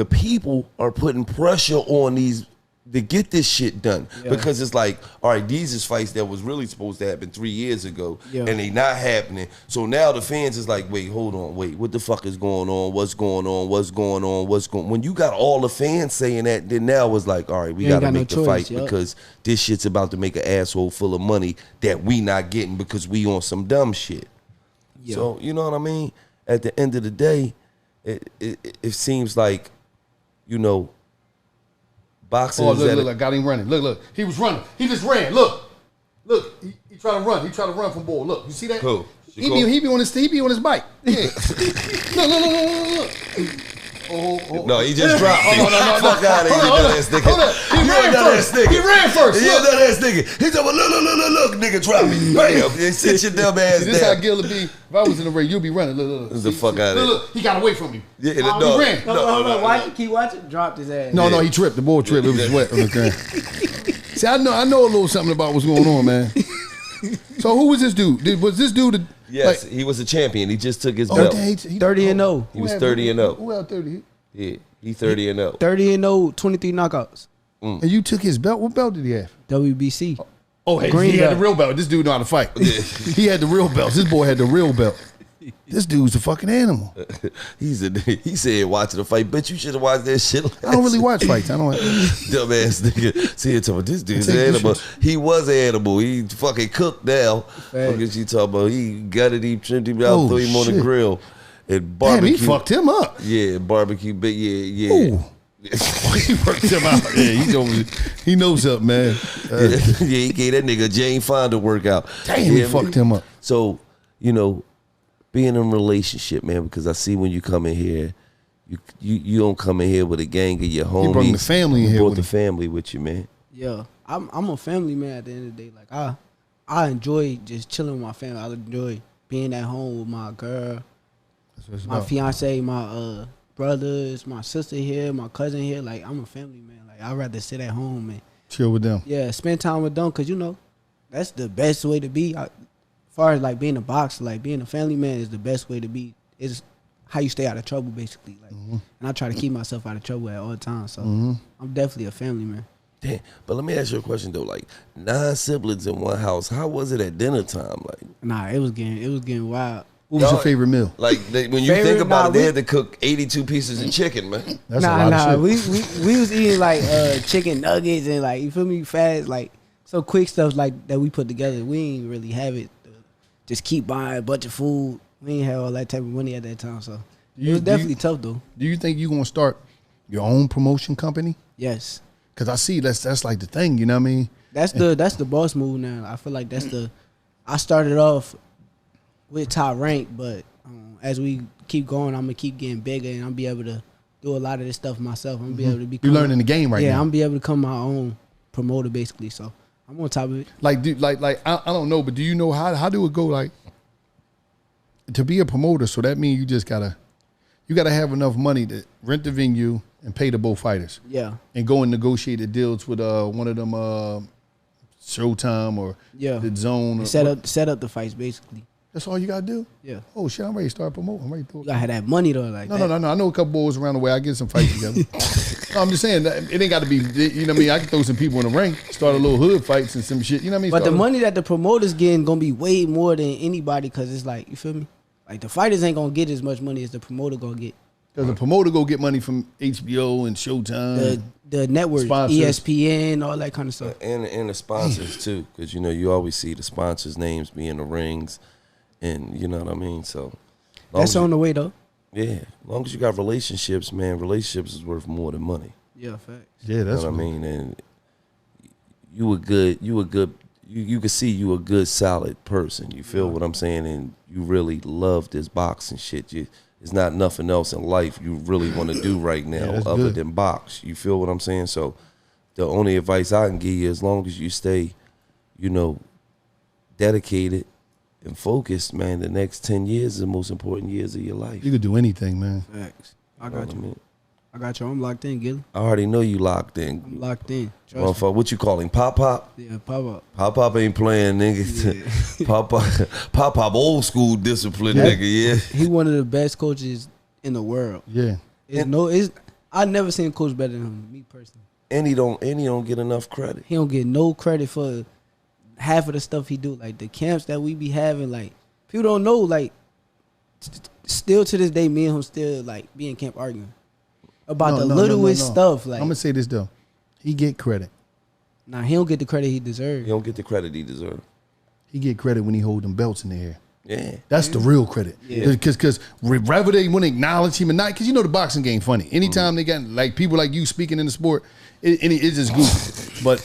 people are putting pressure on these to get this shit done because it's like, all right, these is fights that was really supposed to happen 3 years ago and they not happening. So now the fans is like, wait, hold on, wait, what the fuck is going on? What's going on? What's going on? What's going? When you got all the fans saying that, then now it's like, all right, we got to make the fight because this shit's about to make an asshole full of money that we not getting because we on some dumb shit. So you know what I mean? At the end of the day, it seems like, you know, boxing. Oh, look, I got him running. Look. He was running. He just ran. Look. He tried to run. He tried to run from ball. Look, you see that? Who? He be on his bike. Yeah. look. Oh. No, he just dropped me. No. Fuck out of here, you dumbass nigga. Hold up. He ran first. Yeah, dumbass nigga. He's talking about, look, nigga, drop me. Bam. Sit your dumb ass down. This how Gil would be. If I was in the ring, you'd be running. Look. The fuck out of here. Look. He got away from him. Yeah, he ran. No. Watch, keep watching. Dropped his ass. No, he tripped. The ball tripped. It was wet on the ground. See, I know a little something about what's going on, man. So who was this dude? Was this dude? Yes, he was a champion. He just took his belt. 30-0. He was 30-0. Who had 30? Yeah, he 30-0. 30-0, 23 knockouts. And you took his belt? What belt did he have? WBC. Oh, he had the real belt. This dude know how to fight. He had the real belt. This boy had the real belt. This dude's a fucking animal. He said watching the fight, but you should have watched that shit. I don't really watch fights. I don't. Dumbass nigga. See, talking about this dude's an animal. He was an animal. He fucking cooked now. Fuck is you talking about? He gutted him, trimmed him out, threw him on the grill. And barbecue. Damn, he fucked him up. Yeah, barbecue. But yeah. Ooh. He worked him out. Yeah, he knows something, man. He gave that nigga Jane Fonda workout. Damn, he fucked him up. So, you know, being in a relationship, man, because I see when you come in here, you don't come in here with a gang of your homies. You brought the family in here. You brought the family with you, man. Yeah, I'm a family man at the end of the day. Like I enjoy just chilling with my family. I enjoy being at home with my girl, my fiance, my brothers, my sister here, my cousin here. Like, I'm a family man. Like, I'd rather sit at home and chill with them. Yeah, spend time with them because, you know, that's the best way to be. As far as, like, being a boxer, like, being a family man is the best way to be. It's how you stay out of trouble, basically. Like, and I try to keep myself out of trouble at all times. So I'm definitely a family man. Damn, but let me ask you a question though. Like 9 siblings in one house, how was it at dinner time? Like, nah, it was getting wild. What was your favorite meal? Like when you think about it, they had to cook 82 pieces of chicken, man. That's a lot of shit. We was eating like chicken nuggets and like, you feel me, fast, like so quick stuff like that we put together. We ain't really have it. Just keep buying a bunch of food. We ain't have all that type of money at that time, so it was definitely tough though. Do you think you gonna start your own promotion company? Yes. Cause I see that's like the thing, you know what I mean? That's the boss move now. I feel like I started off with top rank, but as we keep going, I'm gonna keep getting bigger, and I'm be able to do a lot of this stuff myself. I'm gonna be able to be. You're learning the game right now. Yeah, I'm gonna be able to become my own promoter basically. So I'm on top of it. Like, I don't know, but do you know how do it go? Like, to be a promoter, so that means you just gotta have enough money to rent the venue and pay the both fighters. Yeah. And go and negotiate the deals with one of them Showtime or the Zone. Or set up the fights basically. That's all you gotta do? Yeah. Oh shit, I'm ready to start promoting. I'm ready to you gotta have that money though. Like No. I know a couple boys around the way. I get some fights together. No, I'm just saying that it ain't gotta be, you know what I mean? I can throw some people in the ring, start a little hood fights and some shit. You know what I mean? But the money that the promoters getting gonna be way more than anybody, cause it's like, you feel me? Like the fighters ain't gonna get as much money as the promoter gonna get. Because the promoter go get money from HBO and Showtime. the network, Sponsors. ESPN, all that kind of stuff. And the sponsors too, because you always see the sponsors' names be in the rings, and you know what I mean. So That's on the way though. Yeah, as long as you got relationships, man, relationships is worth more than money. Yeah, facts. Yeah, that's what I mean. And you can see you a good, solid person. You feel what I'm saying? And you really love this boxing shit. It's not nothing else in life you really want to do right now other than box. You feel what I'm saying? So the only advice I can give you, as long as you stay, dedicated and focused, man, the next 10 years is the most important years of your life. You could do anything, man. Facts. I got you. I got you. I'm locked in, Gilly. I already know you locked in. I'm locked in. Motherfucker, what you call him? Pop? Yeah, Pop. Pop ain't playing, nigga. Yeah. Pop old school discipline, nigga, yeah. He one of the best coaches in the world. Yeah. I never seen a coach better than him, me personally. And he don't get enough credit. He don't get no credit for half of the stuff he do. Like the camps that we be having, like people don't know, like still to this day, me and him still like be in camp arguing about the littlest stuff. Like I'm gonna say this though, he get credit. Nah, he don't get the credit he deserves. He don't get the credit he deserves. He get credit when he hold them belts in the air. Yeah, that's the real credit. Yeah, because whether they want to acknowledge him or not, because the boxing game funny. Anytime they got like people like you speaking in the sport, it's just goofy. But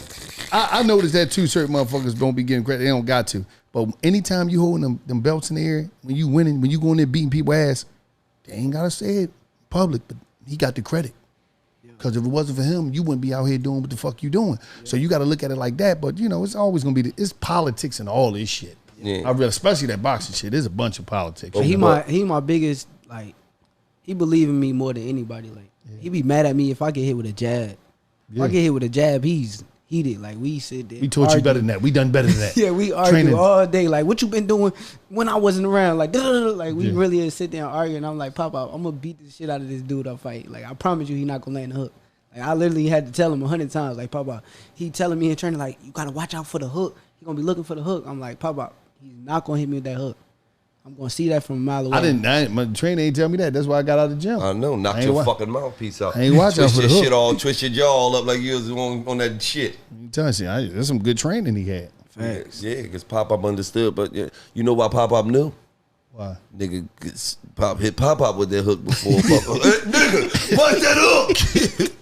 I noticed that too. Certain motherfuckers don't be getting credit. They don't got to. But anytime you holding them belts in the air, when you winning, when you going there beating people's ass, they ain't gotta say it public, but he got the credit. Because if it wasn't for him, you wouldn't be out here doing what the fuck you doing. Yeah. So you got to look at it like that. But it's always gonna be it's politics and all this shit. Yeah, especially that boxing shit. There's a bunch of politics. But he my biggest, like, he believe in me more than anybody. Like he be mad at me if I get hit with a jab. If I get hit with a jab, he's heated. Like we sit there. We taught you better than that. We done better than that. Yeah, we argue all day. Like what you been doing when I wasn't around? Like we really sit there and argue. And I'm like, Pop, I'm gonna beat the shit out of this dude I fight. Like I promise you, he not gonna land the hook. Like I literally had to tell him 100 times. Like Pop, he telling me in training, like you gotta watch out for the hook. He gonna be looking for the hook. I'm like, Pop, he's not gonna hit me with that hook. I'm gonna see that from a mile away. My trainer ain't tell me that. That's why I got out of the gym. I know. Knock your fucking mouthpiece out. I ain't watching for the hook. Twist your jaw all up like you was on that shit. You tell you, there's some good training he had. Facts. Yeah, because Pop understood. But you know why Pop knew? Why? Nigga hit Pop with that hook before. Nigga, watch that hook.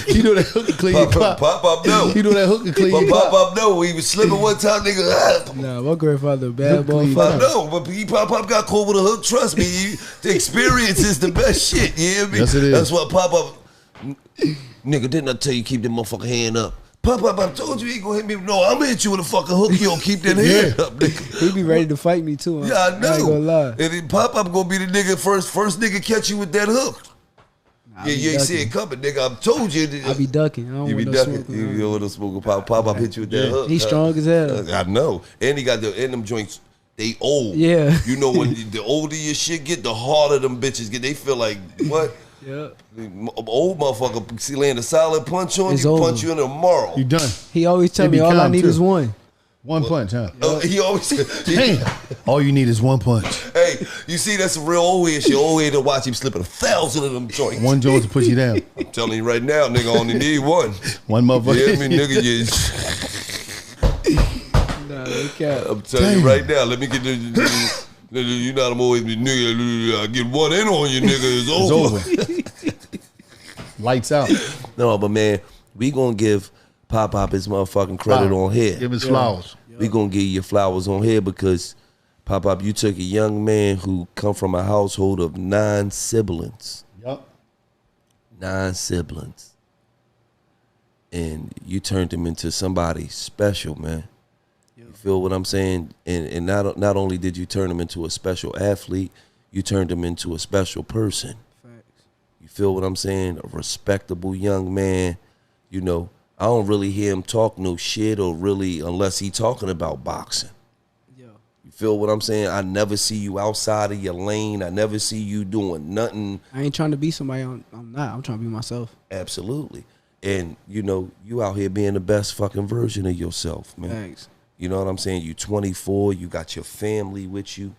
You know that hook can clean your pop. Pop know. You know that hook can clean your pop. Pop know. He was slipping one time, nigga. Nah, my grandfather bad motherfucker. I know, but Pop got caught with a hook. Trust me, the experience is the best shit. You hear me? Yes, it is. That's what Pop. Nigga, didn't I tell you keep that motherfucking hand up? Pop, I told you he gonna hit me. No, I'm gonna hit you with a fucking hook. You don't keep that hand up, nigga. He be ready to fight me too. Yeah, I know. I ain't gonna lie. And then Pop gonna be the nigga first nigga catch you with that hook. You ain't see it coming, nigga. I told you. I be ducking. I don't you be want ducking. You don't want to smoke. Pop hit you with that hook. He's strong as hell. I know. And he got them joints. They old. Yeah. You know when the older your shit get, the harder them bitches get. They feel like what? Yeah. Old motherfucker, see, land a solid punch on it's you, over. punch you in tomorrow. You done. He always tell me all I need is one. One punch, huh? He always damn. All you need is one punch. Hey, you see, that's a real old head shit. Old head to watch him slipping 1,000 of them joints. One joint to put you down. I'm telling you right now, nigga, I only need one. One motherfucker. Yeah, I mean, nigga, I'm telling you right now, let me get the. You know I'm always the nigga. I get one in on you, nigga. It's over. Lights out. No, but man, we gonna give Pop his motherfucking credit on here. Give his flowers. We gonna give you flowers on here because Pop, you took a young man who come from a household of 9 siblings. Yup. 9 siblings. And you turned him into somebody special, man. You feel what I'm saying? And not only did you turn him into a special athlete, you turned him into a special person. Facts. You feel what I'm saying? A respectable young man. You know, I don't really hear him talk no shit or really unless he talking about boxing. Yeah. You feel what I'm saying? I never see you outside of your lane. I never see you doing nothing. I ain't trying to be somebody I'm not. I'm trying to be myself. Absolutely. And, you know, you out here being the best fucking version of yourself, man. Thanks. You know what I'm saying? You 24, you got your family with you.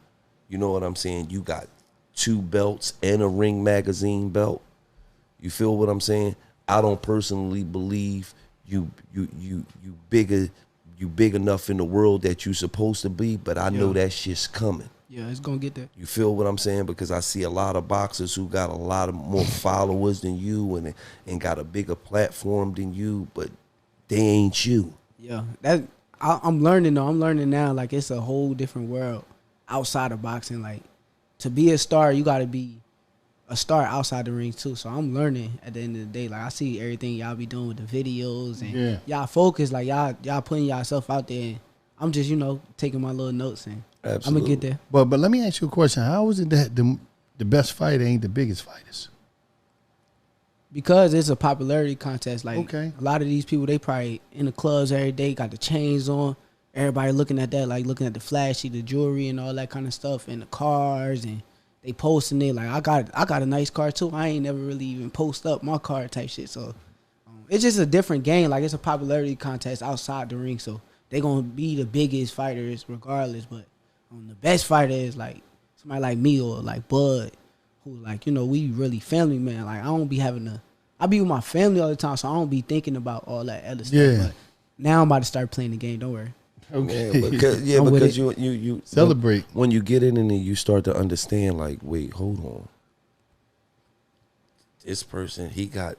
You know what I'm saying? You got 2 belts and a Ring magazine belt. You feel what I'm saying? I don't personally believe you big enough in the world that you supposed to be, but I know that shit's coming. Yeah, it's gonna get there. You feel what I'm saying? Because I see a lot of boxers who got a lot of more followers than you and got a bigger platform than you, but they ain't you. Yeah, I'm learning though. I'm learning now. Like it's a whole different world outside of boxing. Like to be a star, you got to be a star outside the ring too. So I'm learning at the end of the day. Like I see everything y'all be doing with the videos and y'all focus. Like y'all putting yourself out there. And I'm just taking my little notes and Absolutely. I'm gonna get there. But let me ask you a question. How is it that the best fighter ain't the biggest fighters? Because it's a popularity contest. Like Okay. a lot of these people, they probably in the clubs every day, got the chains on. Everybody looking at that, like looking at the flashy, the jewelry and all that kind of stuff, and the cars, and they posting it. Like I got a nice car too. I ain't never really even post up my car type shit. So it's just a different game. Like it's a popularity contest outside the ring. So they gonna be the biggest fighters regardless. But the best fighter is like somebody like me or like Bud, who like we really family man. Like I don't be I be with my family all the time, so I don't be thinking about all that other stuff. Yeah. But now I'm about to start playing the game. Don't worry. Okay. Yeah, because you Celebrate. when you get in and you start to understand. Like, wait, hold on. This person, he got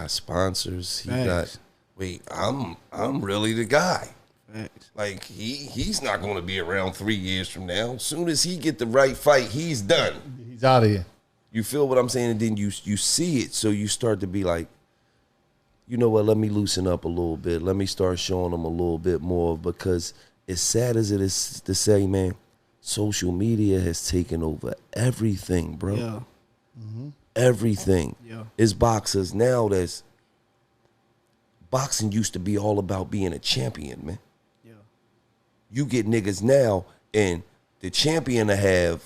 sponsors. He Facts. got. Wait, I'm really the guy. Facts. Like he's not going to be around 3 years from now. As soon as he get the right fight, he's done. He's out of here. You feel what I'm saying? And then you see it, so you start to be like, you know what, let me loosen up a little bit. Let me start showing them a little bit more, because as sad as it is to say, man, social media has taken over everything, bro. Yeah. Everything. Yeah. It's boxers now boxing used to be all about being a champion, man. Yeah. You get niggas now, and the champion to have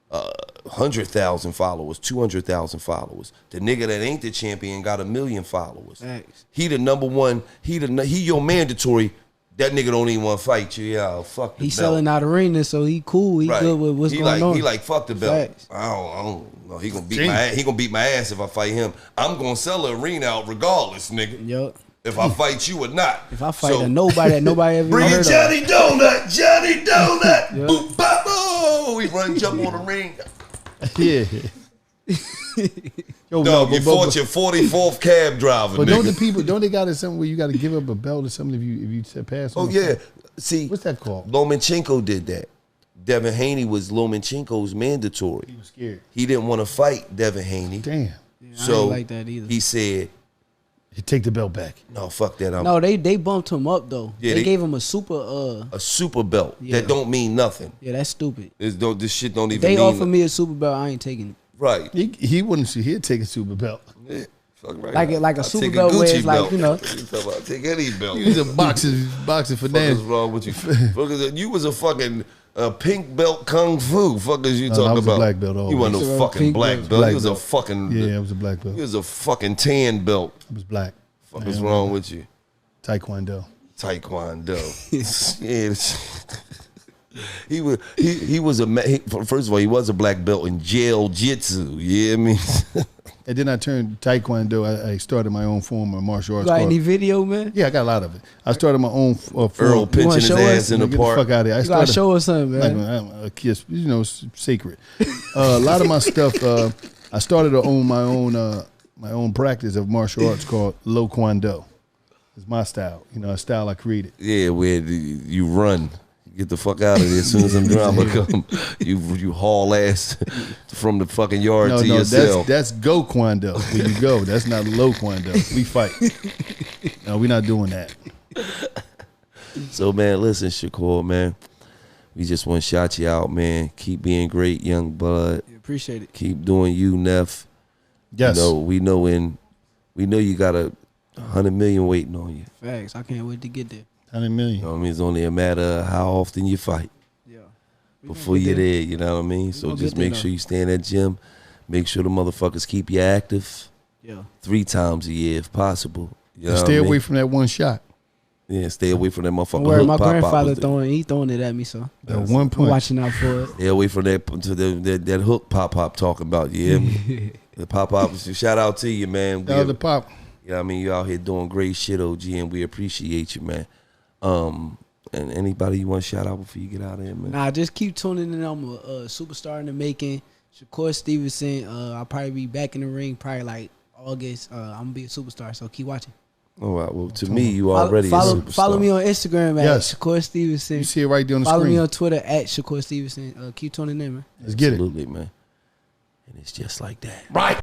100,000 followers, 200,000 followers. The nigga that ain't the champion got 1 million followers. Facts. He the number one. He your mandatory. That nigga don't even want to fight you. Yeah, fuck the belt. He's selling out arenas, so he cool. He good with what's going on. He like fuck the belt. Facts. I don't know. He gonna beat my ass. He gonna beat my ass if I fight him. I'm gonna sell the arena out regardless, nigga. Yup. If I fight you or not. If I fight a nobody that nobody ever Bring heard Johnny of. Donut, Johnny Donut. Yep. Boop, bop, oh. We run, jump on the ring. Yeah. Yo, Dog, you fought your 44th cab driver, But nigga. don't they got it something where you got to give up a belt or something if you pass? Oh, on yeah. See, what's that called? Lomachenko did that. Devin Haney was Lomachenko's mandatory. He was scared. He didn't want to fight Devin Haney. Damn. Yeah, I So ain't like that either. he said, You take the belt back. no, fuck that. No, they bumped him up though. Yeah, they they- gave him a super. a super belt. Yeah. That don't mean nothing. Yeah, that's stupid. This shit don't even They mean offer me a super belt, I ain't taking it. Right. He wouldn't. He'd take a super belt. Yeah. Fuck right. Like a I'll super take belt where Gucci it's like, belt. you know. You talking about take any belt. He was a boxing Fuck is finance. wrong with you? Fuck is it? You was a fucking pink belt kung fu. Fuck is you No, talking I was a about? black belt You always. wasn't So, no fucking pink black belt. belt. Black You was a belt. fucking. Yeah, it was a black belt. You was a fucking tan belt. It was black. Fuck is wrong with you? Taekwondo. Taekwondo. Yeah. He was first of all, he was a black belt in jail jitsu. Yeah, I mean. And then I turned Taekwondo. I started my own form of martial You arts. got called- any video, man? Yeah, I got a lot of it. I started my own form. Earl pinching his show ass us? in the Get the park. fuck out of here. I You gotta started, show us something, like, man. a kiss, it's sacred. A lot of my stuff. I started to own my own practice of martial arts called Lo Kwando. It's my style. A style I created. Yeah, where you run. Get the fuck out of there as soon as some drama come. You haul ass from the fucking yard to your cell. That's Go Kwando. Where you go. That's not Lo Kwando. We fight. No, we're not doing that. So, man, listen, Shakur, man. We just want to shout you out, man. Keep being great, young bud. Yeah, appreciate it. Keep doing you, Neff. Yes. We know you got 100 million waiting on you. Facts. I can't wait to get there. 100 million. You know what I mean? It's only a matter of how often you fight Yeah. before you're there, you know what I mean? So gonna just get there, make sure you stay in that gym. Make sure the motherfuckers keep you active Yeah. 3 times a year if possible. You know Stay what I mean? away from that one shot. Yeah, stay away from that motherfucker. Where hook my pop-up grandfather was the- throwing it at me, so That one I'm punch. watching out for it. Stay away from that hook pop talking about. You hear me? The pop. Shout out to you, man. That was the pop. Yeah, I mean, you out here doing great shit, OG, and we appreciate you, man. And anybody you want to shout out before you get out of here, man? Nah, just keep tuning in. I'm a superstar in the making. Shakur Stevenson. I'll probably be back in the ring probably like August. I'm gonna be a superstar, so keep watching. All right. Well, to me, you already a superstar. Follow me on Instagram at Shakur Stevenson. You see it right there on the screen. screen. Follow me on Twitter at Shakur Stevenson. Keep tuning in, man. Let's get it. Absolutely, man. And it's just like that. Right.